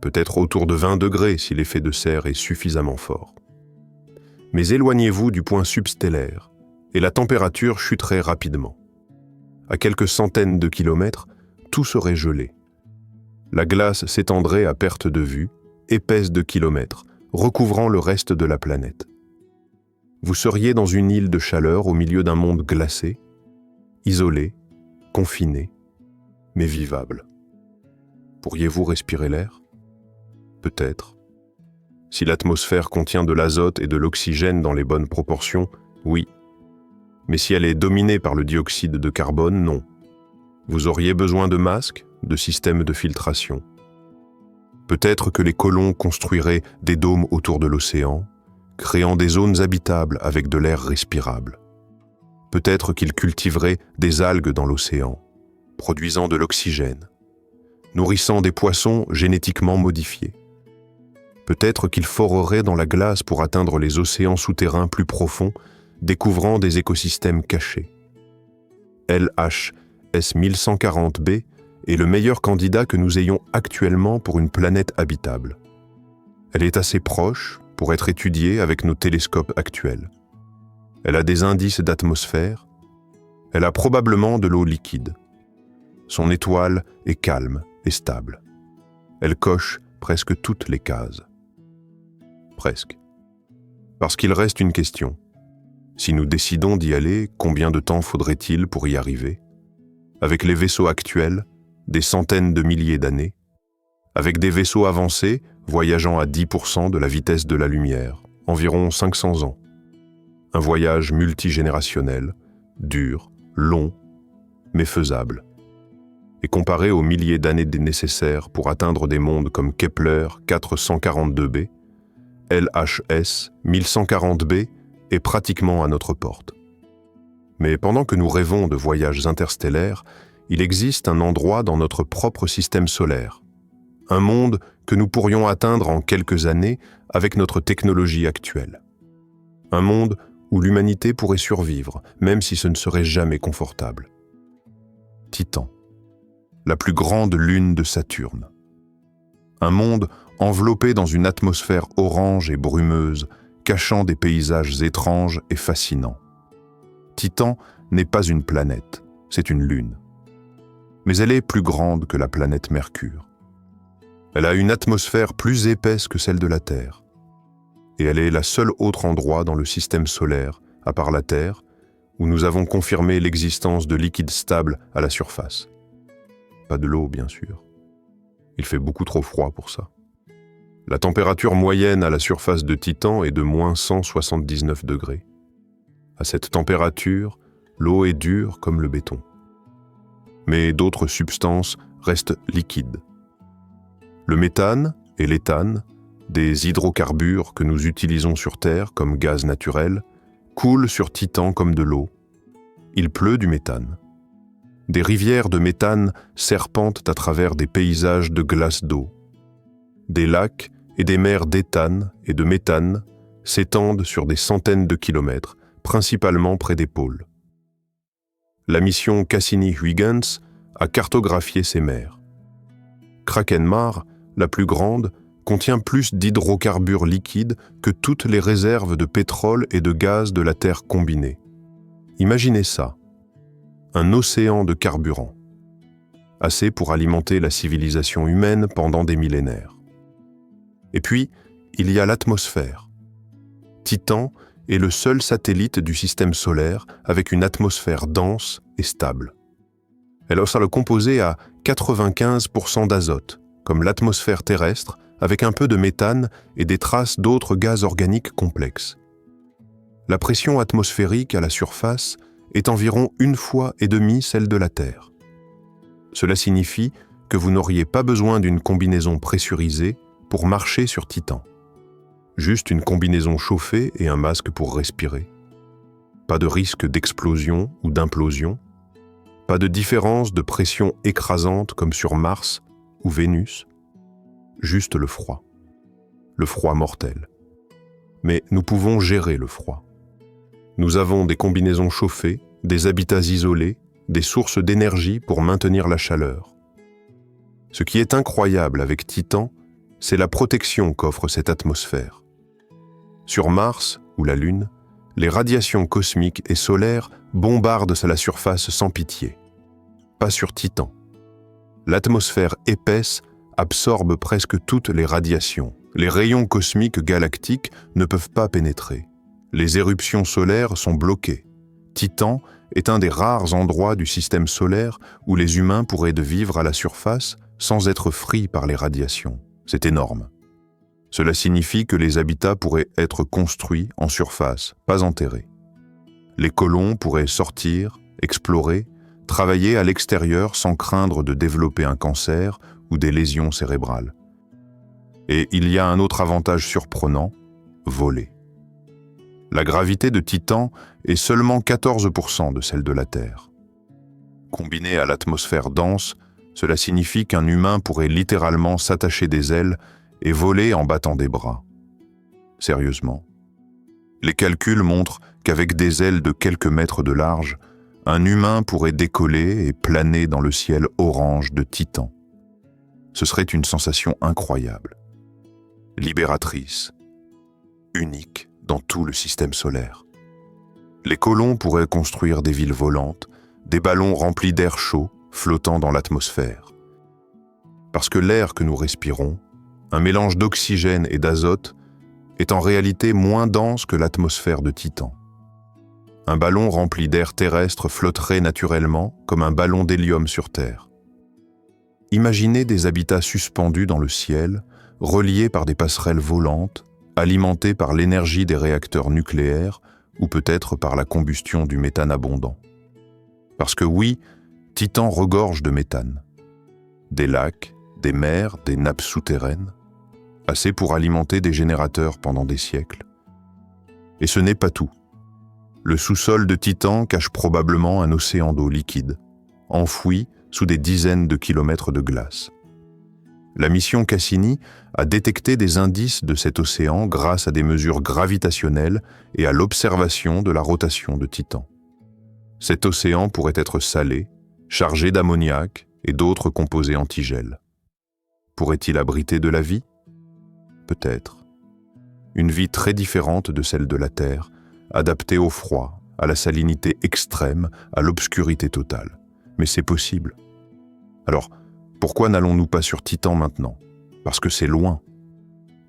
peut-être autour de 20 degrés si l'effet de serre est suffisamment fort. Mais éloignez-vous du point substellaire et la température chuterait rapidement. À quelques centaines de kilomètres, tout serait gelé. La glace s'étendrait à perte de vue, épaisse de kilomètres, recouvrant le reste de la planète. Vous seriez dans une île de chaleur au milieu d'un monde glacé, isolé, confiné, mais vivable. Pourriez-vous respirer l'air? Peut-être. Si l'atmosphère contient de l'azote et de l'oxygène dans les bonnes proportions, oui. Mais si elle est dominée par le dioxyde de carbone, non. Vous auriez besoin de masques, de systèmes de filtration. Peut-être que les colons construiraient des dômes autour de l'océan, créant des zones habitables avec de l'air respirable. Peut-être qu'ils cultiveraient des algues dans l'océan, produisant de l'oxygène, nourrissant des poissons génétiquement modifiés. Peut-être qu'ils foreraient dans la glace pour atteindre les océans souterrains plus profonds, découvrant des écosystèmes cachés. LHS 1140b est le meilleur candidat que nous ayons actuellement pour une planète habitable. Elle est assez proche pour être étudiée avec nos télescopes actuels. Elle a des indices d'atmosphère. Elle a probablement de l'eau liquide. Son étoile est calme et stable. Elle coche presque toutes les cases. Presque. Parce qu'il reste une question. Si nous décidons d'y aller, combien de temps faudrait-il pour y arriver? Avec les vaisseaux actuels, des centaines de milliers d'années. Avec des vaisseaux avancés, voyageant à 10% de la vitesse de la lumière, environ 500 ans. Un voyage multigénérationnel, dur, long, mais faisable. Et comparé aux milliers d'années nécessaires pour atteindre des mondes comme Kepler 442b, LHS 1140b est pratiquement à notre porte. Mais pendant que nous rêvons de voyages interstellaires, il existe un endroit dans notre propre système solaire, un monde que nous pourrions atteindre en quelques années avec notre technologie actuelle. Un monde où l'humanité pourrait survivre, même si ce ne serait jamais confortable. Titan, la plus grande lune de Saturne. Un monde enveloppé dans une atmosphère orange et brumeuse, cachant des paysages étranges et fascinants. Titan n'est pas une planète, c'est une lune. Mais elle est plus grande que la planète Mercure. Elle a une atmosphère plus épaisse que celle de la Terre. Et elle est la seule autre endroit dans le système solaire, à part la Terre, où nous avons confirmé l'existence de liquides stables à la surface. Pas de l'eau, bien sûr. Il fait beaucoup trop froid pour ça. La température moyenne à la surface de Titan est de moins 179 degrés. À cette température, l'eau est dure comme le béton. Mais d'autres substances restent liquides. Le méthane et l'éthane, des hydrocarbures que nous utilisons sur Terre comme gaz naturel, coulent sur Titan comme de l'eau. Il pleut du méthane. Des rivières de méthane serpentent à travers des paysages de glace d'eau. Des lacs et des mers d'éthane et de méthane s'étendent sur des centaines de kilomètres, principalement près des pôles. La mission Cassini-Huygens a cartographié ces mers. Kraken-Mare, la plus grande, contient plus d'hydrocarbures liquides que toutes les réserves de pétrole et de gaz de la Terre combinées. Imaginez ça, un océan de carburant, assez pour alimenter la civilisation humaine pendant des millénaires. Et puis, il y a l'atmosphère. Titan est le seul satellite du système solaire avec une atmosphère dense et stable. Elle a le composé à 95% d'azote, comme l'atmosphère terrestre, avec un peu de méthane et des traces d'autres gaz organiques complexes. La pression atmosphérique à la surface est environ 1,5 fois celle de la Terre. Cela signifie que vous n'auriez pas besoin d'une combinaison pressurisée pour marcher sur Titan. Juste une combinaison chauffée et un masque pour respirer. Pas de risque d'explosion ou d'implosion. Pas de différence de pression écrasante comme sur Mars ou Vénus. Juste le froid. Le froid mortel. Mais nous pouvons gérer le froid. Nous avons des combinaisons chauffées, des habitats isolés, des sources d'énergie pour maintenir la chaleur. Ce qui est incroyable avec Titan, c'est la protection qu'offre cette atmosphère. Sur Mars ou la Lune, les radiations cosmiques et solaires bombardent la surface sans pitié. Pas sur Titan. L'atmosphère épaisse absorbe presque toutes les radiations. Les rayons cosmiques galactiques ne peuvent pas pénétrer. Les éruptions solaires sont bloquées. Titan est un des rares endroits du système solaire où les humains pourraient vivre à la surface sans être pris par les radiations. C'est énorme. Cela signifie que les habitats pourraient être construits en surface, pas enterrés. Les colons pourraient sortir, explorer, travailler à l'extérieur sans craindre de développer un cancer ou des lésions cérébrales. Et il y a un autre avantage surprenant, voler. La gravité de Titan est seulement 14% de celle de la Terre. Combiné à l'atmosphère dense, cela signifie qu'un humain pourrait littéralement s'attacher des ailes et voler en battant des bras. Sérieusement. Les calculs montrent qu'avec des ailes de quelques mètres de large, un humain pourrait décoller et planer dans le ciel orange de Titan. Ce serait une sensation incroyable, libératrice, unique dans tout le système solaire. Les colons pourraient construire des villes volantes, des ballons remplis d'air chaud flottant dans l'atmosphère. Parce que l'air que nous respirons, un mélange d'oxygène et d'azote, est en réalité moins dense que l'atmosphère de Titan. Un ballon rempli d'air terrestre flotterait naturellement comme un ballon d'hélium sur Terre. Imaginez des habitats suspendus dans le ciel, reliés par des passerelles volantes, alimentés par l'énergie des réacteurs nucléaires ou peut-être par la combustion du méthane abondant. Parce que oui, Titan regorge de méthane. Des lacs, des mers, des nappes souterraines, assez pour alimenter des générateurs pendant des siècles. Et ce n'est pas tout. Le sous-sol de Titan cache probablement un océan d'eau liquide, enfoui sous des dizaines de kilomètres de glace. La mission Cassini a détecté des indices de cet océan grâce à des mesures gravitationnelles et à l'observation de la rotation de Titan. Cet océan pourrait être salé, chargé d'ammoniac et d'autres composés antigels. Pourrait-il abriter de la vie ? Peut-être. Une vie très différente de celle de la Terre, adaptée au froid, à la salinité extrême, à l'obscurité totale. Mais c'est possible. Alors, pourquoi n'allons-nous pas sur Titan maintenant ? Parce que c'est loin.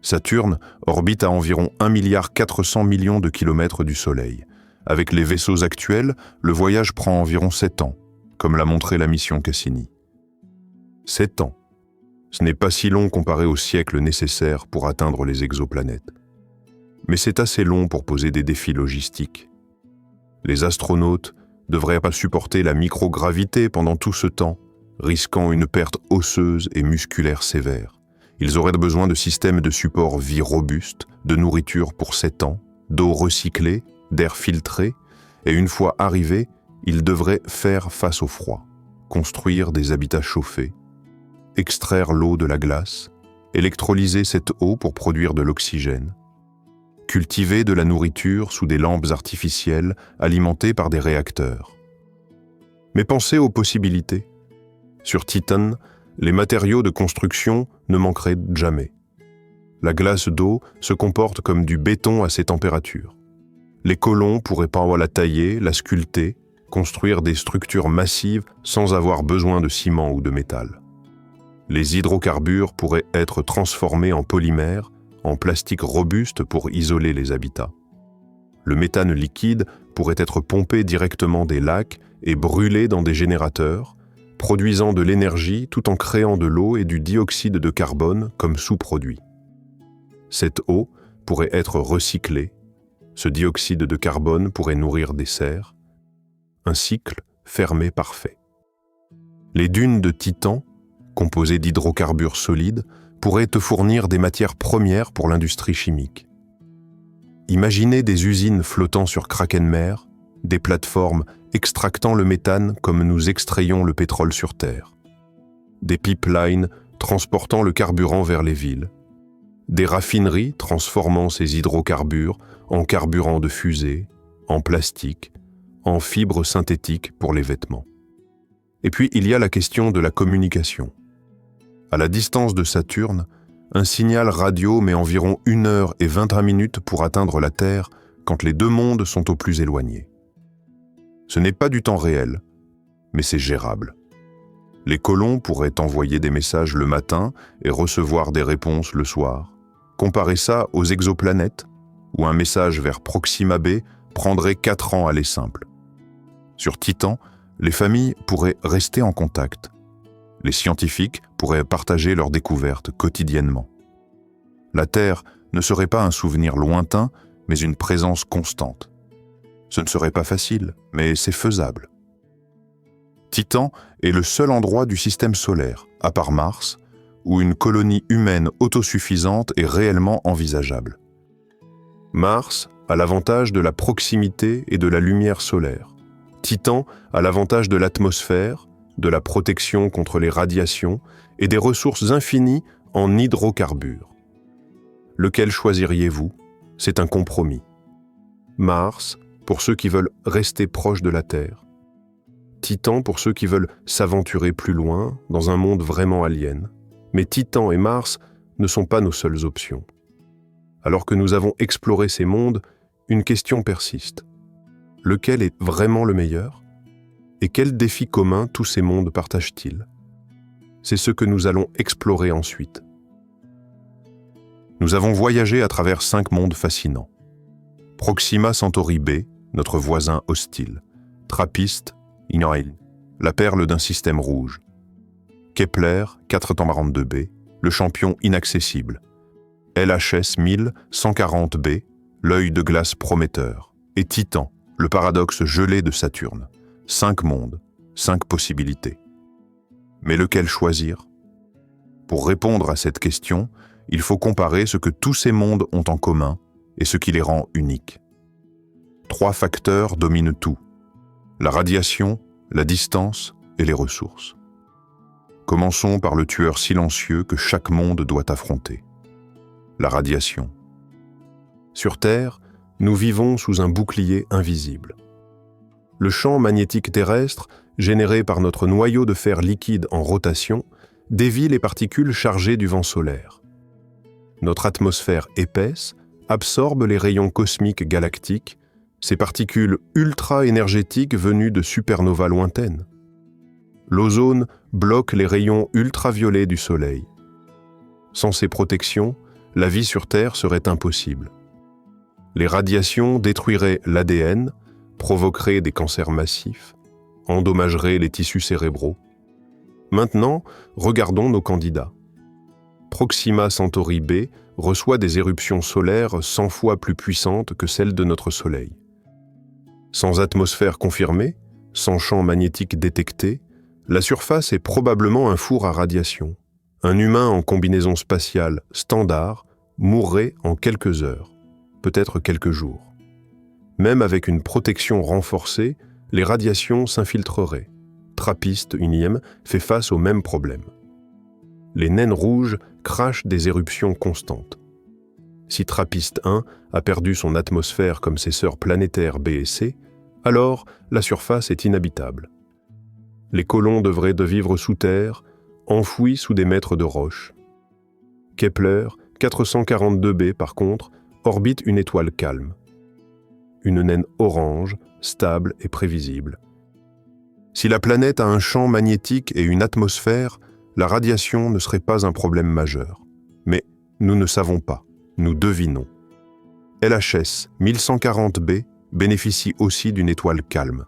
Saturne orbite à environ 1,4 milliard de kilomètres du Soleil. Avec les vaisseaux actuels, le voyage prend environ 7 ans, comme l'a montré la mission Cassini. 7 ans. Ce n'est pas si long comparé aux siècles nécessaires pour atteindre les exoplanètes. Mais c'est assez long pour poser des défis logistiques. Les astronautes devraient pas supporter la microgravité pendant tout ce temps, risquant une perte osseuse et musculaire sévère. Ils auraient besoin de systèmes de support vie robustes, de nourriture pour 7 ans, d'eau recyclée, d'air filtré, et une fois arrivés, ils devraient faire face au froid, construire des habitats chauffés, extraire l'eau de la glace, électrolyser cette eau pour produire de l'oxygène, cultiver de la nourriture sous des lampes artificielles alimentées par des réacteurs. Mais pensez aux possibilités. Sur Titan, les matériaux de construction ne manqueraient jamais. La glace d'eau se comporte comme du béton à ces températures. Les colons pourraient pas la tailler, la sculpter, construire des structures massives sans avoir besoin de ciment ou de métal. Les hydrocarbures pourraient être transformés en polymères, en plastique robuste pour isoler les habitats. Le méthane liquide pourrait être pompé directement des lacs et brûlé dans des générateurs, produisant de l'énergie tout en créant de l'eau et du dioxyde de carbone comme sous-produit. Cette eau pourrait être recyclée, ce dioxyde de carbone pourrait nourrir des serres, un cycle fermé parfait. Les dunes de Titan, composées d'hydrocarbures solides, pourraient te fournir des matières premières pour l'industrie chimique. Imaginez des usines flottant sur Krakenmeer, des plateformes extractant le méthane comme nous extrayons le pétrole sur Terre, des pipelines transportant le carburant vers les villes, des raffineries transformant ces hydrocarbures en carburant de fusée, en plastique, en fibres synthétiques pour les vêtements. Et puis il y a la question de la communication. À la distance de Saturne, un signal radio met environ 1 heure et 21 minutes pour atteindre la Terre quand les deux mondes sont au plus éloignés. Ce n'est pas du temps réel, mais c'est gérable. Les colons pourraient envoyer des messages le matin et recevoir des réponses le soir. Comparez ça aux exoplanètes, où un message vers Proxima b prendrait 4 ans aller simple. Sur Titan, les familles pourraient rester en contact. Les scientifiques pourraient partager leurs découvertes quotidiennement. La Terre ne serait pas un souvenir lointain, mais une présence constante. Ce ne serait pas facile, mais c'est faisable. Titan est le seul endroit du système solaire, à part Mars, où une colonie humaine autosuffisante est réellement envisageable. Mars a l'avantage de la proximité et de la lumière solaire. Titan a l'avantage de l'atmosphère, de la protection contre les radiations et des ressources infinies en hydrocarbures. Lequel choisiriez-vous? C'est un compromis. Mars, pour ceux qui veulent rester proches de la Terre. Titan pour ceux qui veulent s'aventurer plus loin, dans un monde vraiment alien. Mais Titan et Mars ne sont pas nos seules options. Alors que nous avons exploré ces mondes, une question persiste. Lequel est vraiment le meilleur? Et quels défis communs tous ces mondes partagent-ils? C'est ce que nous allons explorer ensuite. Nous avons voyagé à travers 5 mondes fascinants. Proxima Centauri b, notre voisin hostile. Trappiste, Ignorail, la perle d'un système rouge. Kepler, 442 b, le champion inaccessible. LHS 1140 b, l'œil de glace prometteur. Et Titan, le paradoxe gelé de Saturne. 5 mondes, 5 possibilités. Mais lequel choisir? Pour répondre à cette question, il faut comparer ce que tous ces mondes ont en commun et ce qui les rend uniques. 3 facteurs dominent tout: la radiation, la distance et les ressources. Commençons par le tueur silencieux que chaque monde doit affronter: la radiation. Sur Terre, nous vivons sous un bouclier invisible. Le champ magnétique terrestre, généré par notre noyau de fer liquide en rotation, dévie les particules chargées du vent solaire. Notre atmosphère épaisse absorbe les rayons cosmiques galactiques, ces particules ultra-énergétiques venues de supernovas lointaines. L'ozone bloque les rayons ultraviolets du Soleil. Sans ces protections, la vie sur Terre serait impossible. Les radiations détruiraient l'ADN, provoqueraient des cancers massifs, endommageraient les tissus cérébraux. Maintenant, regardons nos candidats. Proxima Centauri b reçoit des éruptions solaires 100 fois plus puissantes que celles de notre Soleil. Sans atmosphère confirmée, sans champ magnétique détecté, la surface est probablement un four à radiation. Un humain en combinaison spatiale standard mourrait en quelques heures, peut-être quelques jours. Même avec une protection renforcée, les radiations s'infiltreraient. Trappiste unième fait face au même problème. Les naines rouges crachent des éruptions constantes. Si Trappiste 1 a perdu son atmosphère comme ses sœurs planétaires B et C, alors la surface est inhabitable. Les colons devraient de vivre sous terre, enfouis sous des mètres de roches. Kepler, 442 b par contre, orbite une étoile calme. Une naine orange, stable et prévisible. Si la planète a un champ magnétique et une atmosphère, la radiation ne serait pas un problème majeur. Mais nous ne savons pas, nous devinons. LHS 1140 b bénéficie aussi d'une étoile calme.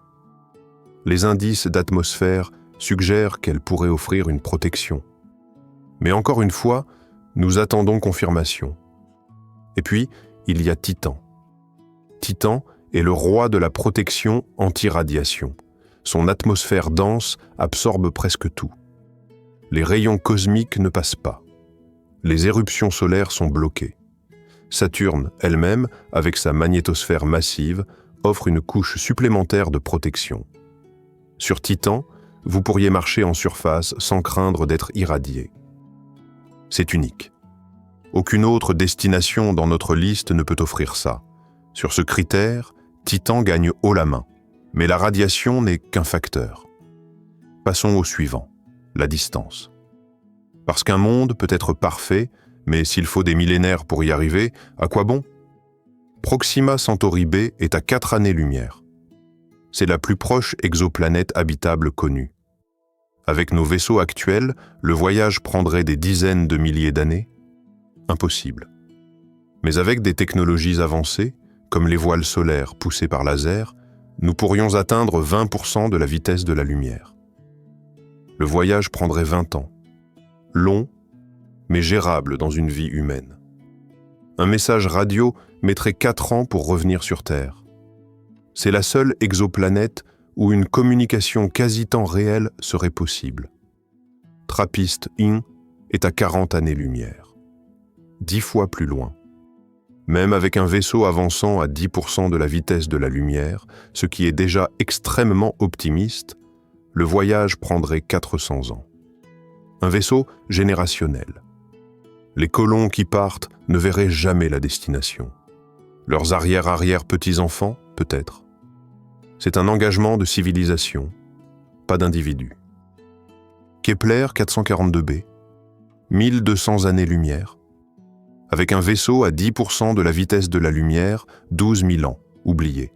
Les indices d'atmosphère suggèrent qu'elle pourrait offrir une protection. Mais encore une fois, nous attendons confirmation. Et puis, il y a Titan. Titan est le roi de la protection anti-radiation. Son atmosphère dense absorbe presque tout. Les rayons cosmiques ne passent pas. Les éruptions solaires sont bloquées. Saturne elle-même, avec sa magnétosphère massive, offre une couche supplémentaire de protection. Sur Titan, vous pourriez marcher en surface sans craindre d'être irradié. C'est unique. Aucune autre destination dans notre liste ne peut offrir ça. Sur ce critère, Titan gagne haut la main. Mais la radiation n'est qu'un facteur. Passons au suivant, la distance. Parce qu'un monde peut être parfait, Mais s'il faut des millénaires pour y arriver, à quoi bon? Proxima Centauri b est à 4 années-lumière. C'est la plus proche exoplanète habitable connue. Avec nos vaisseaux actuels, le voyage prendrait des dizaines de milliers d'années? Impossible. Mais avec des technologies avancées, comme les voiles solaires poussées par laser, nous pourrions atteindre 20% de la vitesse de la lumière. Le voyage prendrait 20 ans. Long, mais gérable dans une vie humaine. Un message radio mettrait 4 ans pour revenir sur Terre. C'est la seule exoplanète où une communication quasi-temps réelle serait possible. TRAPPIST-1 est à 40 années-lumière. 10 fois plus loin. Même avec un vaisseau avançant à 10% de la vitesse de la lumière, ce qui est déjà extrêmement optimiste, le voyage prendrait 400 ans. Un vaisseau générationnel. Les colons qui partent ne verraient jamais la destination. Leurs arrière-arrière-petits-enfants, peut-être. C'est un engagement de civilisation, pas d'individu. Kepler 442b, 1200 années-lumière. Avec un vaisseau à 10% de la vitesse de la lumière, 12 000 ans, oublié.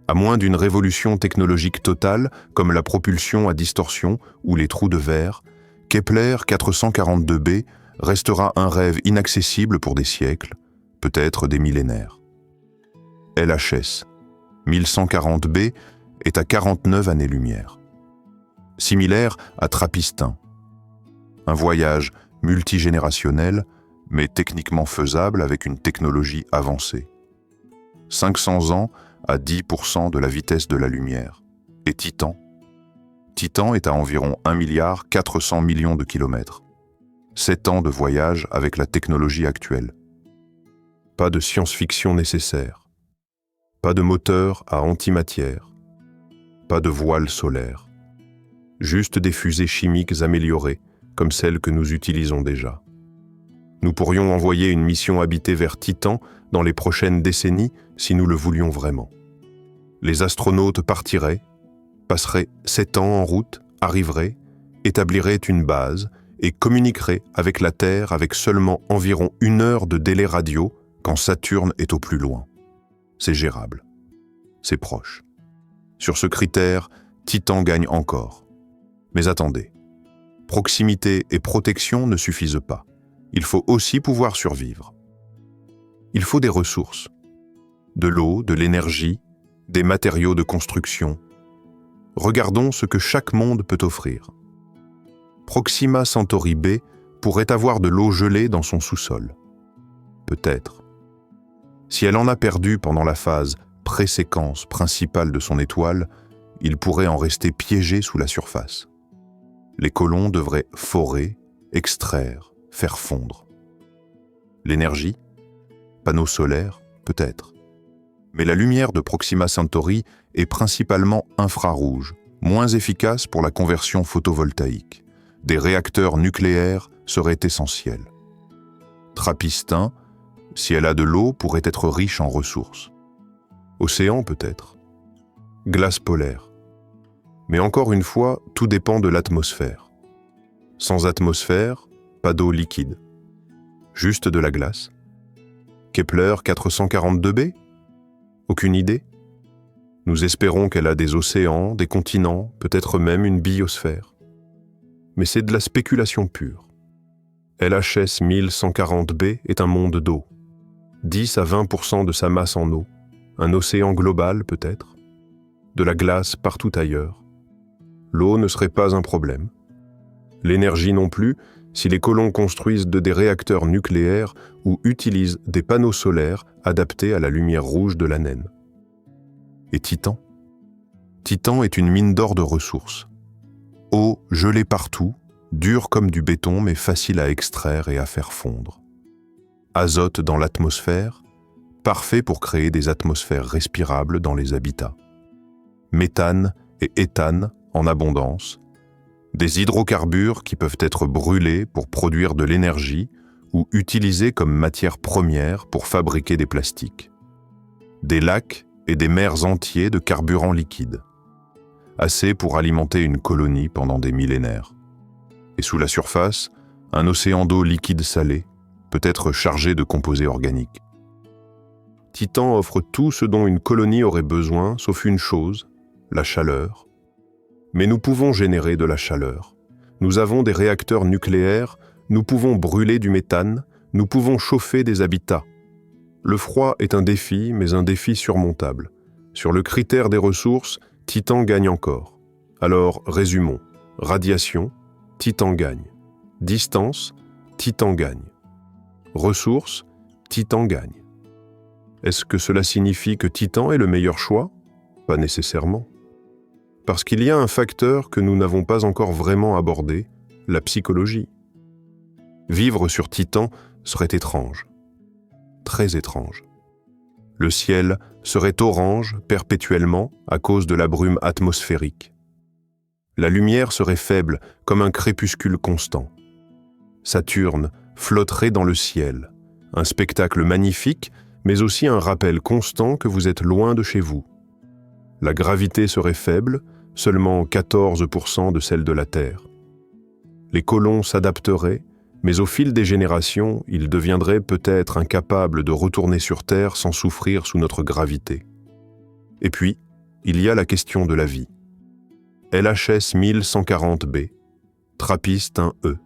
À moins d'une révolution technologique totale, comme la propulsion à distorsion ou les trous de verre, Kepler 442b restera un rêve inaccessible pour des siècles, peut-être des millénaires. LHS 1140b est à 49 années-lumière. Similaire à TRAPPIST-1. Un voyage multigénérationnel, mais techniquement faisable avec une technologie avancée. 500 ans à 10% de la vitesse de la lumière. Et Titan? Titan est à environ 1,4 milliard de kilomètres. 7 ans de voyage avec la technologie actuelle. Pas de science-fiction nécessaire. Pas de moteur à antimatière. Pas de voile solaire. Juste des fusées chimiques améliorées, comme celles que nous utilisons déjà. Nous pourrions envoyer une mission habitée vers Titan dans les prochaines décennies si nous le voulions vraiment. Les astronautes partiraient, passeraient 7 ans en route, arriveraient, établiraient une base et communiqueraient avec la Terre avec seulement environ 1 heure de délai radio quand Saturne est au plus loin. C'est gérable. C'est proche. Sur ce critère, Titan gagne encore. Mais attendez. Proximité et protection ne suffisent pas. Il faut aussi pouvoir survivre. Il faut des ressources. De l'eau, de l'énergie, des matériaux de construction. Regardons ce que chaque monde peut offrir. Proxima Centauri b pourrait avoir de l'eau gelée dans son sous-sol. Peut-être. Si elle en a perdu pendant la phase préséquence principale de son étoile, il pourrait en rester piégé sous la surface. Les colons devraient forer, extraire, faire fondre. L'énergie? Panneaux solaires? Peut-être. Mais la lumière de Proxima Centauri est principalement infrarouge, moins efficace pour la conversion photovoltaïque. Des réacteurs nucléaires seraient essentiels. TRAPPIST-1, si elle a de l'eau, pourrait être riche en ressources. Océan peut-être. Glace polaire. Mais encore une fois, tout dépend de l'atmosphère. Sans atmosphère, pas d'eau liquide. Juste de la glace. Kepler 442b? Aucune idée? Nous espérons qu'elle a des océans, des continents, peut-être même une biosphère. Mais c'est de la spéculation pure. LHS 1140b est un monde d'eau. 10 à 20% de sa masse en eau. Un océan global peut-être. De la glace partout ailleurs. L'eau ne serait pas un problème. L'énergie non plus, si les colons construisent des réacteurs nucléaires ou utilisent des panneaux solaires adaptés à la lumière rouge de la naine. Et Titan? Titan est une mine d'or de ressources. Eau gelée partout, dure comme du béton mais facile à extraire et à faire fondre. Azote dans l'atmosphère, parfait pour créer des atmosphères respirables dans les habitats. Méthane et éthane en abondance, des hydrocarbures qui peuvent être brûlés pour produire de l'énergie ou utilisés comme matière première pour fabriquer des plastiques. Des lacs et des mers entiers de carburant liquide. Assez pour alimenter une colonie pendant des millénaires. Et sous la surface, un océan d'eau liquide salée, peut-être chargé de composés organiques. Titan offre tout ce dont une colonie aurait besoin, sauf une chose, la chaleur. Mais nous pouvons générer de la chaleur. Nous avons des réacteurs nucléaires, nous pouvons brûler du méthane, nous pouvons chauffer des habitats. Le froid est un défi, mais un défi surmontable. Sur le critère des ressources, Titan gagne encore. Alors, résumons. Radiation, Titan gagne. Distance, Titan gagne. Ressources, Titan gagne. Est-ce que cela signifie que Titan est le meilleur choix? Pas nécessairement. Parce qu'il y a un facteur que nous n'avons pas encore vraiment abordé, la psychologie. Vivre sur Titan serait étrange. Très étrange. Le ciel serait orange perpétuellement à cause de la brume atmosphérique. La lumière serait faible comme un crépuscule constant. Saturne flotterait dans le ciel, un spectacle magnifique, mais aussi un rappel constant que vous êtes loin de chez vous. La gravité serait faible, seulement 14% de celle de la Terre. Les colons s'adapteraient, mais au fil des générations, ils deviendraient peut-être incapables de retourner sur Terre sans souffrir sous notre gravité. Et puis, il y a la question de la vie. LHS 1140b, TRAPPIST 1e,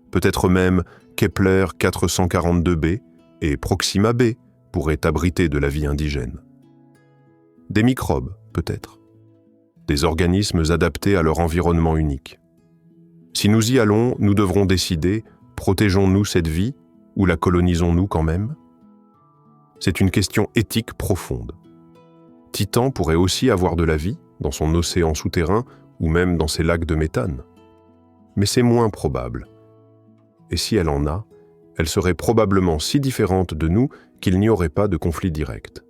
peut-être même Kepler 442b et Proxima b pourraient abriter de la vie indigène. Des microbes, peut-être. Des organismes adaptés à leur environnement unique. Si nous y allons, nous devrons décider, protégeons-nous cette vie ou la colonisons-nous quand même? C'est une question éthique profonde. Titan pourrait aussi avoir de la vie, dans son océan souterrain ou même dans ses lacs de méthane. Mais c'est moins probable. Et si elle en a, elle serait probablement si différente de nous qu'il n'y aurait pas de conflit direct.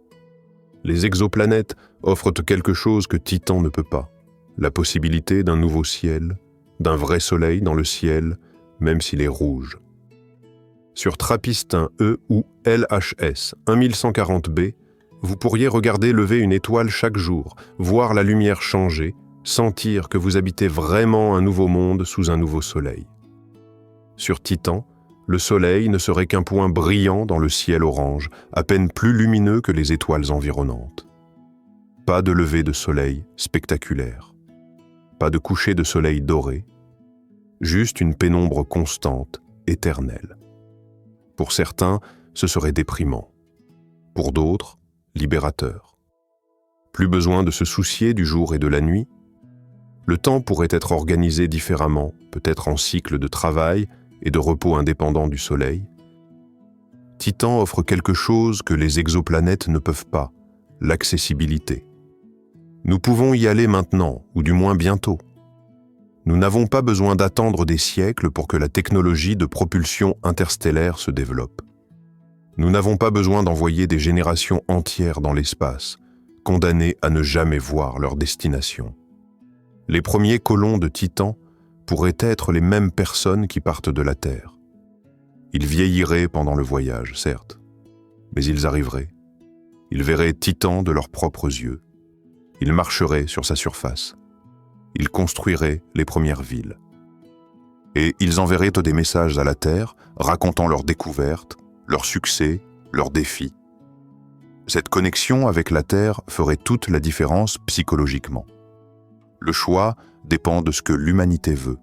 Les exoplanètes offrent quelque chose que Titan ne peut pas, la possibilité d'un nouveau ciel, d'un vrai soleil dans le ciel, même s'il est rouge. Sur TRAPPIST 1e ou LHS 1140b, vous pourriez regarder lever une étoile chaque jour, voir la lumière changer, sentir que vous habitez vraiment un nouveau monde sous un nouveau soleil. Sur Titan, le soleil ne serait qu'un point brillant dans le ciel orange, à peine plus lumineux que les étoiles environnantes. Pas de lever de soleil spectaculaire. Pas de coucher de soleil doré. Juste une pénombre constante, éternelle. Pour certains, ce serait déprimant. Pour d'autres, libérateur. Plus besoin de se soucier du jour et de la nuit. Le temps pourrait être organisé différemment, peut-être en cycle de travail et de repos indépendant du Soleil. Titan offre quelque chose que les exoplanètes ne peuvent pas, l'accessibilité. Nous pouvons y aller maintenant, ou du moins bientôt. Nous n'avons pas besoin d'attendre des siècles pour que la technologie de propulsion interstellaire se développe. Nous n'avons pas besoin d'envoyer des générations entières dans l'espace, condamnées à ne jamais voir leur destination. Les premiers colons de Titan pourraient être les mêmes personnes qui partent de la Terre. Ils vieilliraient pendant le voyage, certes, mais ils arriveraient. Ils verraient Titan de leurs propres yeux. Ils marcheraient sur sa surface. Ils construiraient les premières villes. Et ils enverraient des messages à la Terre, racontant leurs découvertes, leurs succès, leurs défis. Cette connexion avec la Terre ferait toute la différence psychologiquement. Le choix dépend de ce que l'humanité veut.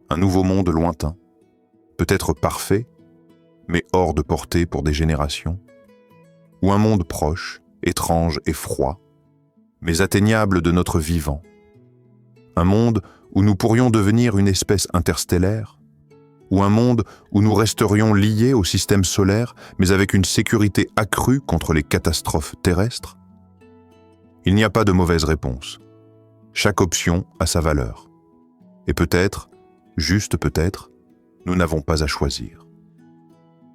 Un nouveau monde lointain, peut-être parfait, mais hors de portée pour des générations. Ou un monde proche, étrange et froid, mais atteignable de notre vivant. Un monde où nous pourrions devenir une espèce interstellaire, ou un monde où nous resterions liés au système solaire, mais avec une sécurité accrue contre les catastrophes terrestres. Il n'y a pas de mauvaise réponse. Chaque option a sa valeur. Et peut-être, juste peut-être, nous n'avons pas à choisir.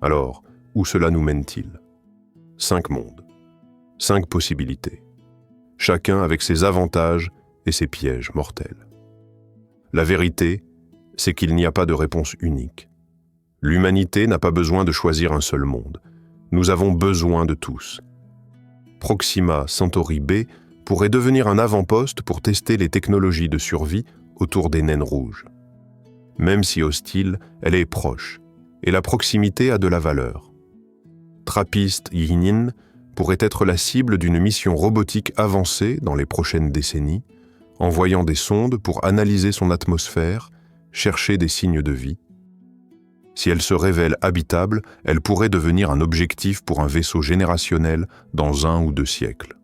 Alors, où cela nous mène-t-il? 5 mondes, 5 possibilités, chacun avec ses avantages et ses pièges mortels. La vérité, c'est qu'il n'y a pas de réponse unique. L'humanité n'a pas besoin de choisir un seul monde. Nous avons besoin de tous. Proxima Centauri b pourrait devenir un avant-poste pour tester les technologies de survie autour des naines rouges. Même si hostile, elle est proche, et la proximité a de la valeur. TRAPPIST-1 pourrait être la cible d'une mission robotique avancée dans les prochaines décennies, envoyant des sondes pour analyser son atmosphère, chercher des signes de vie. Si elle se révèle habitable, elle pourrait devenir un objectif pour un vaisseau générationnel dans 1 ou 2 siècles.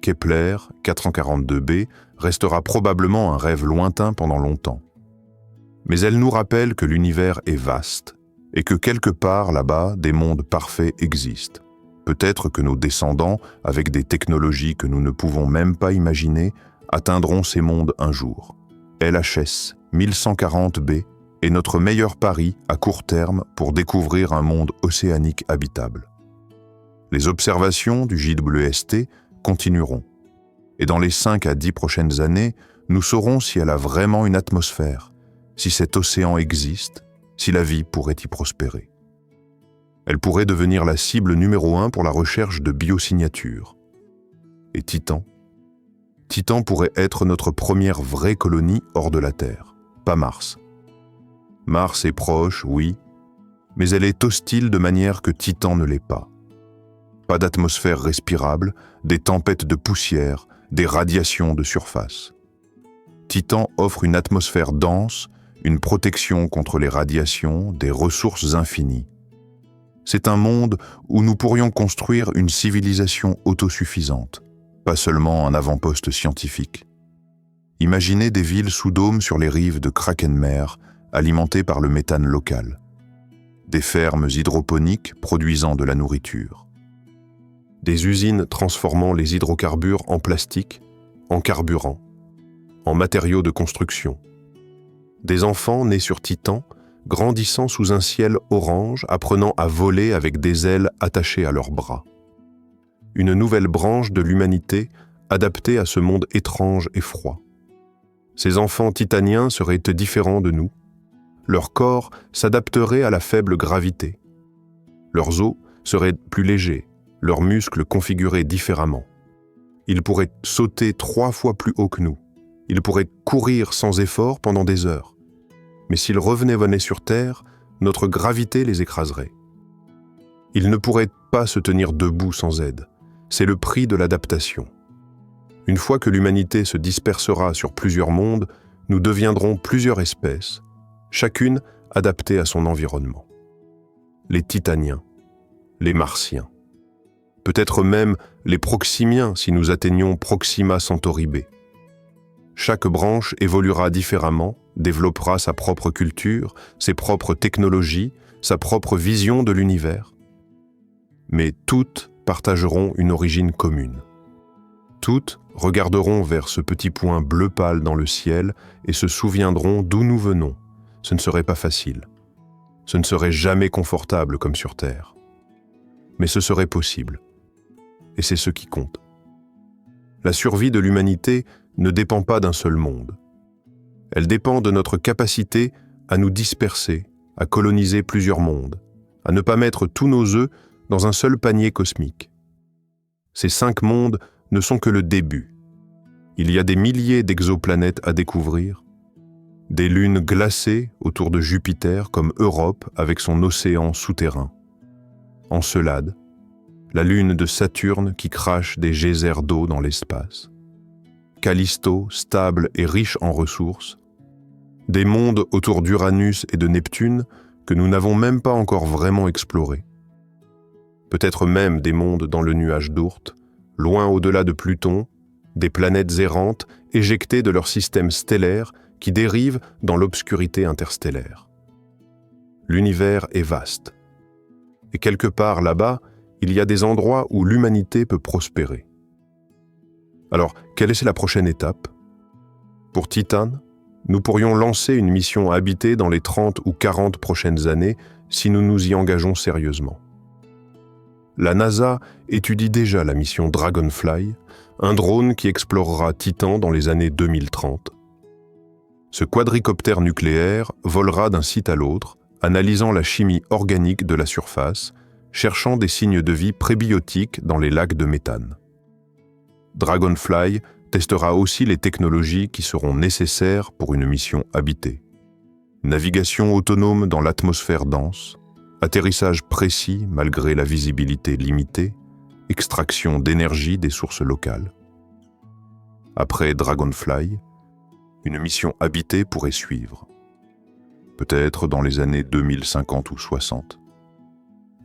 Kepler 442b restera probablement un rêve lointain pendant longtemps. Mais elle nous rappelle que l'univers est vaste et que quelque part là-bas, des mondes parfaits existent. Peut-être que nos descendants, avec des technologies que nous ne pouvons même pas imaginer, atteindront ces mondes un jour. LHS 1140b est notre meilleur pari à court terme pour découvrir un monde océanique habitable. Les observations du JWST continueront. Et dans les 5 à 10 prochaines années, nous saurons si elle a vraiment une atmosphère, si cet océan existe, si la vie pourrait y prospérer. Elle pourrait devenir la cible numéro 1 pour la recherche de biosignatures. Et Titan pourrait être notre première vraie colonie hors de la Terre, pas Mars. Mars est proche, oui, mais elle est hostile de manière que Titan ne l'est pas. Pas d'atmosphère respirable, des tempêtes de poussière, des radiations de surface. Titan offre une atmosphère dense, une protection contre les radiations, des ressources infinies. C'est un monde où nous pourrions construire une civilisation autosuffisante, pas seulement un avant-poste scientifique. Imaginez des villes sous dôme sur les rives de Krakenmeer, alimentées par le méthane local. Des fermes hydroponiques produisant de la nourriture. Des usines transformant les hydrocarbures en plastique, en carburant, en matériaux de construction. Des enfants nés sur Titan, grandissant sous un ciel orange, apprenant à voler avec des ailes attachées à leurs bras. Une nouvelle branche de l'humanité adaptée à ce monde étrange et froid. Ces enfants titaniens seraient différents de nous. Leur corps s'adapterait à la faible gravité. Leurs os seraient plus légers, leurs muscles configurés différemment. Ils pourraient sauter 3 fois plus haut que nous. Ils pourraient courir sans effort pendant des heures. Mais s'ils revenaient sur Terre, notre gravité les écraserait. Ils ne pourraient pas se tenir debout sans aide. C'est le prix de l'adaptation. Une fois que l'humanité se dispersera sur plusieurs mondes, nous deviendrons plusieurs espèces, chacune adaptée à son environnement. Les Titaniens, les Martiens, peut-être même les Proximiens si nous atteignons Proxima Centauri B. Chaque branche évoluera différemment, développera sa propre culture, ses propres technologies, sa propre vision de l'univers. Mais toutes partageront une origine commune. Toutes regarderont vers ce petit point bleu pâle dans le ciel et se souviendront d'où nous venons. Ce ne serait pas facile. Ce ne serait jamais confortable comme sur Terre. Mais ce serait possible. Et c'est ce qui compte. La survie de l'humanité ne dépend pas d'un seul monde. Elle dépend de notre capacité à nous disperser, à coloniser plusieurs mondes, à ne pas mettre tous nos œufs dans un seul panier cosmique. Ces 5 mondes ne sont que le début. Il y a des milliers d'exoplanètes à découvrir, des lunes glacées autour de Jupiter comme Europe avec son océan souterrain, Encelade, la lune de Saturne qui crache des geysers d'eau dans l'espace, Callisto, stable et riche en ressources, des mondes autour d'Uranus et de Neptune que nous n'avons même pas encore vraiment explorés. Peut-être même des mondes dans le nuage d'Oort, loin au-delà de Pluton, des planètes errantes éjectées de leur système stellaire qui dérivent dans l'obscurité interstellaire. L'univers est vaste. Et quelque part là-bas, il y a des endroits où l'humanité peut prospérer. Alors, quelle est la prochaine étape? Pour Titan, nous pourrions lancer une mission habitée dans les 30 ou 40 prochaines années si nous nous y engageons sérieusement. La NASA étudie déjà la mission Dragonfly, un drone qui explorera Titan dans les années 2030. Ce quadricoptère nucléaire volera d'un site à l'autre, analysant la chimie organique de la surface, cherchant des signes de vie prébiotiques dans les lacs de méthane. Dragonfly testera aussi les technologies qui seront nécessaires pour une mission habitée. navigation autonome dans l'atmosphère dense, atterrissage précis malgré la visibilité limitée, extraction d'énergie des sources locales. Après Dragonfly, une mission habitée pourrait suivre, peut-être dans les années 2050 ou 60.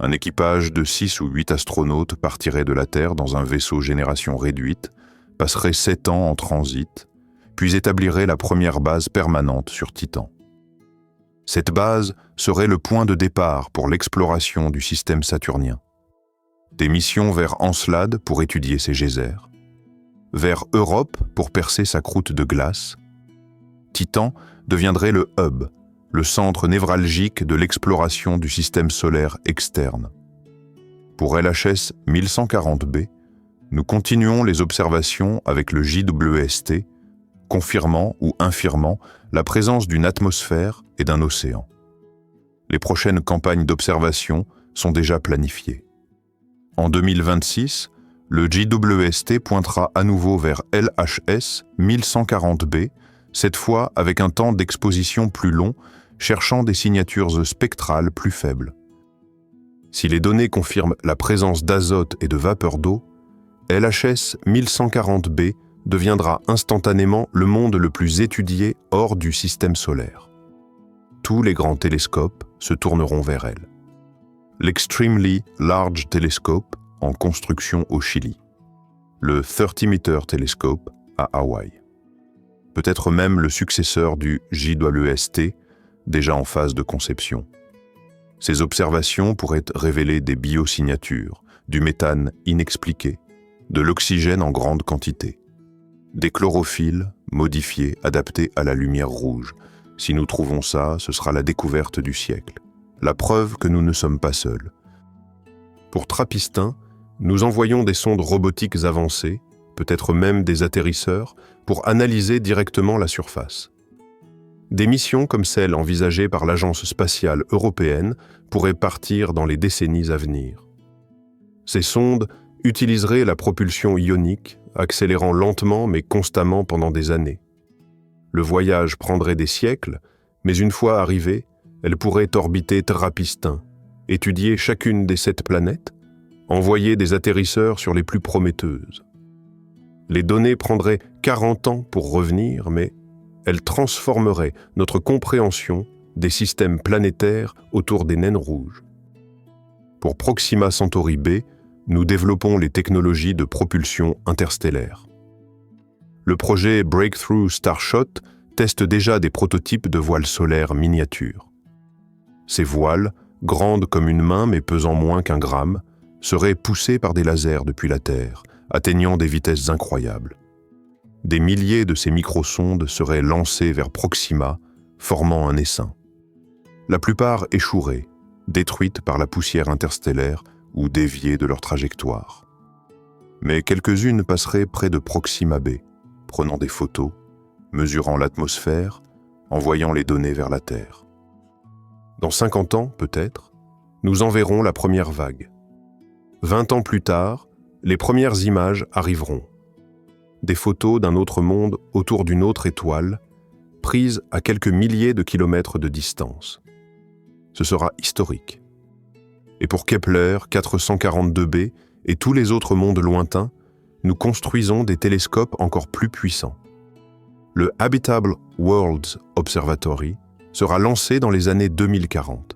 Un équipage de 6 ou 8 astronautes partirait de la Terre dans un vaisseau génération réduite, passerait 7 ans en transit, puis établirait la première base permanente sur Titan. Cette base serait le point de départ pour l'exploration du système saturnien. Des missions vers Encelade pour étudier ses geysers, vers Europe pour percer sa croûte de glace. Titan deviendrait le hub, le centre névralgique de l'exploration du système solaire externe. Pour LHS 1140b, nous continuons les observations avec le JWST, confirmant ou infirmant la présence d'une atmosphère et d'un océan. Les prochaines campagnes d'observation sont déjà planifiées. En 2026, le JWST pointera à nouveau vers LHS 1140b, cette fois avec un temps d'exposition plus long, cherchant des signatures spectrales plus faibles. Si les données confirment la présence d'azote et de vapeur d'eau, LHS 1140b deviendra instantanément le monde le plus étudié hors du système solaire. Tous les grands télescopes se tourneront vers elle. L'Extremely Large Telescope en construction au Chili, le 30-meter Telescope à Hawaï. Peut-être même le successeur du JWST, déjà en phase de conception. Ces observations pourraient révéler des biosignatures, du méthane inexpliqué, de l'oxygène en grande quantité, des chlorophylles modifiés, adaptés à la lumière rouge. Si nous trouvons ça, ce sera la découverte du siècle, la preuve que nous ne sommes pas seuls. Pour Trappistin, nous envoyons des sondes robotiques avancées, peut-être même des atterrisseurs, pour analyser directement la surface. Des missions comme celle envisagée par l'Agence spatiale européenne pourraient partir dans les décennies à venir. Ces sondes utiliseraient la propulsion ionique, accélérant lentement mais constamment pendant des années. Le voyage prendrait des siècles, mais une fois arrivée, elle pourrait orbiter Trappistin, étudier chacune des 7 planètes, envoyer des atterrisseurs sur les plus prometteuses. Les données prendraient 40 ans pour revenir, mais elles transformeraient notre compréhension des systèmes planétaires autour des naines rouges. Pour Proxima Centauri b, nous développons les technologies de propulsion interstellaire. Le projet Breakthrough Starshot teste déjà des prototypes de voiles solaires miniatures. Ces voiles, grandes comme une main mais pesant moins qu'1 gramme, seraient poussées par des lasers depuis la Terre, atteignant des vitesses incroyables. Des milliers de ces microsondes seraient lancées vers Proxima, formant un essaim. La plupart échoueraient, détruites par la poussière interstellaire ou déviées de leur trajectoire. Mais quelques-unes passeraient près de Proxima b, prenant des photos, mesurant l'atmosphère, envoyant les données vers la Terre. Dans 50 ans, peut-être, nous enverrons la première vague. 20 ans plus tard, les premières images arriveront. Des photos d'un autre monde autour d'une autre étoile, prises à quelques milliers de kilomètres de distance. Ce sera historique. Et pour Kepler 442b et tous les autres mondes lointains, nous construisons des télescopes encore plus puissants. Le Habitable Worlds Observatory sera lancé dans les années 2040.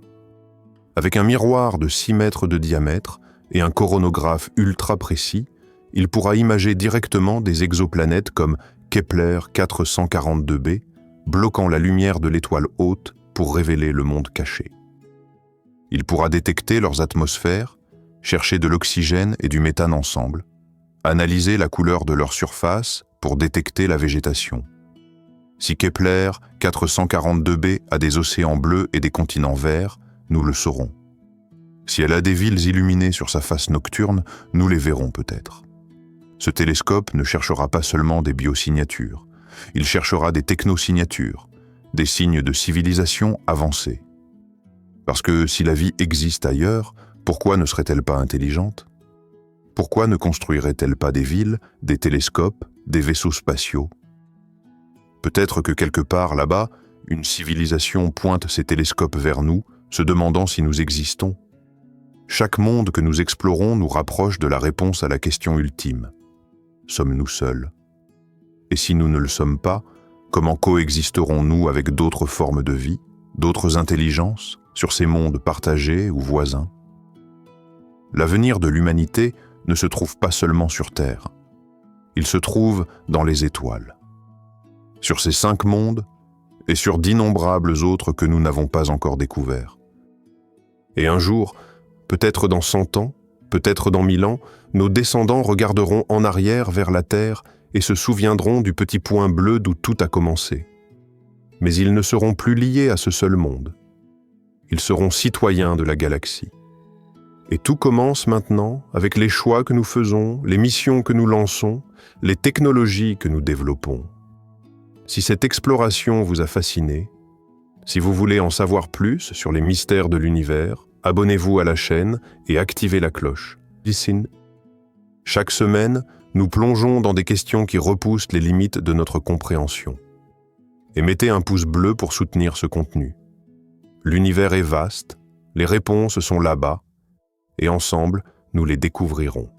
Avec un miroir de 6 mètres de diamètre et un coronographe ultra précis, il pourra imager directement des exoplanètes comme Kepler 442b, bloquant la lumière de l'étoile haute pour révéler le monde caché. Il pourra détecter leurs atmosphères, chercher de l'oxygène et du méthane ensemble, analyser la couleur de leur surface pour détecter la végétation. Si Kepler 442b a des océans bleus et des continents verts, nous le saurons. Si elle a des villes illuminées sur sa face nocturne, nous les verrons peut-être. Ce télescope ne cherchera pas seulement des biosignatures, il cherchera des technosignatures, des signes de civilisation avancée. Parce que si la vie existe ailleurs, pourquoi ne serait-elle pas intelligente? Pourquoi ne construirait-elle pas des villes, des télescopes, des vaisseaux spatiaux? Peut-être que quelque part là-bas, une civilisation pointe ses télescopes vers nous, se demandant si nous existons. Chaque monde que nous explorons nous rapproche de la réponse à la question ultime. Sommes-nous seuls? Et si nous ne le sommes pas, comment coexisterons-nous avec d'autres formes de vie, d'autres intelligences, sur ces mondes partagés ou voisins? L'avenir de l'humanité ne se trouve pas seulement sur Terre. Il se trouve dans les étoiles. Sur ces 5 mondes et sur d'innombrables autres que nous n'avons pas encore découverts. Et un jour, peut-être dans 100 ans, peut-être dans 1000 ans, nos descendants regarderont en arrière vers la Terre et se souviendront du petit point bleu d'où tout a commencé. Mais ils ne seront plus liés à ce seul monde. Ils seront citoyens de la galaxie. Et tout commence maintenant avec les choix que nous faisons, les missions que nous lançons, les technologies que nous développons. Si cette exploration vous a fasciné, si vous voulez en savoir plus sur les mystères de l'univers, abonnez-vous à la chaîne et activez la cloche. Listen. Chaque semaine, nous plongeons dans des questions qui repoussent les limites de notre compréhension. Et mettez un pouce bleu pour soutenir ce contenu. L'univers est vaste, les réponses sont là-bas, et ensemble, nous les découvrirons.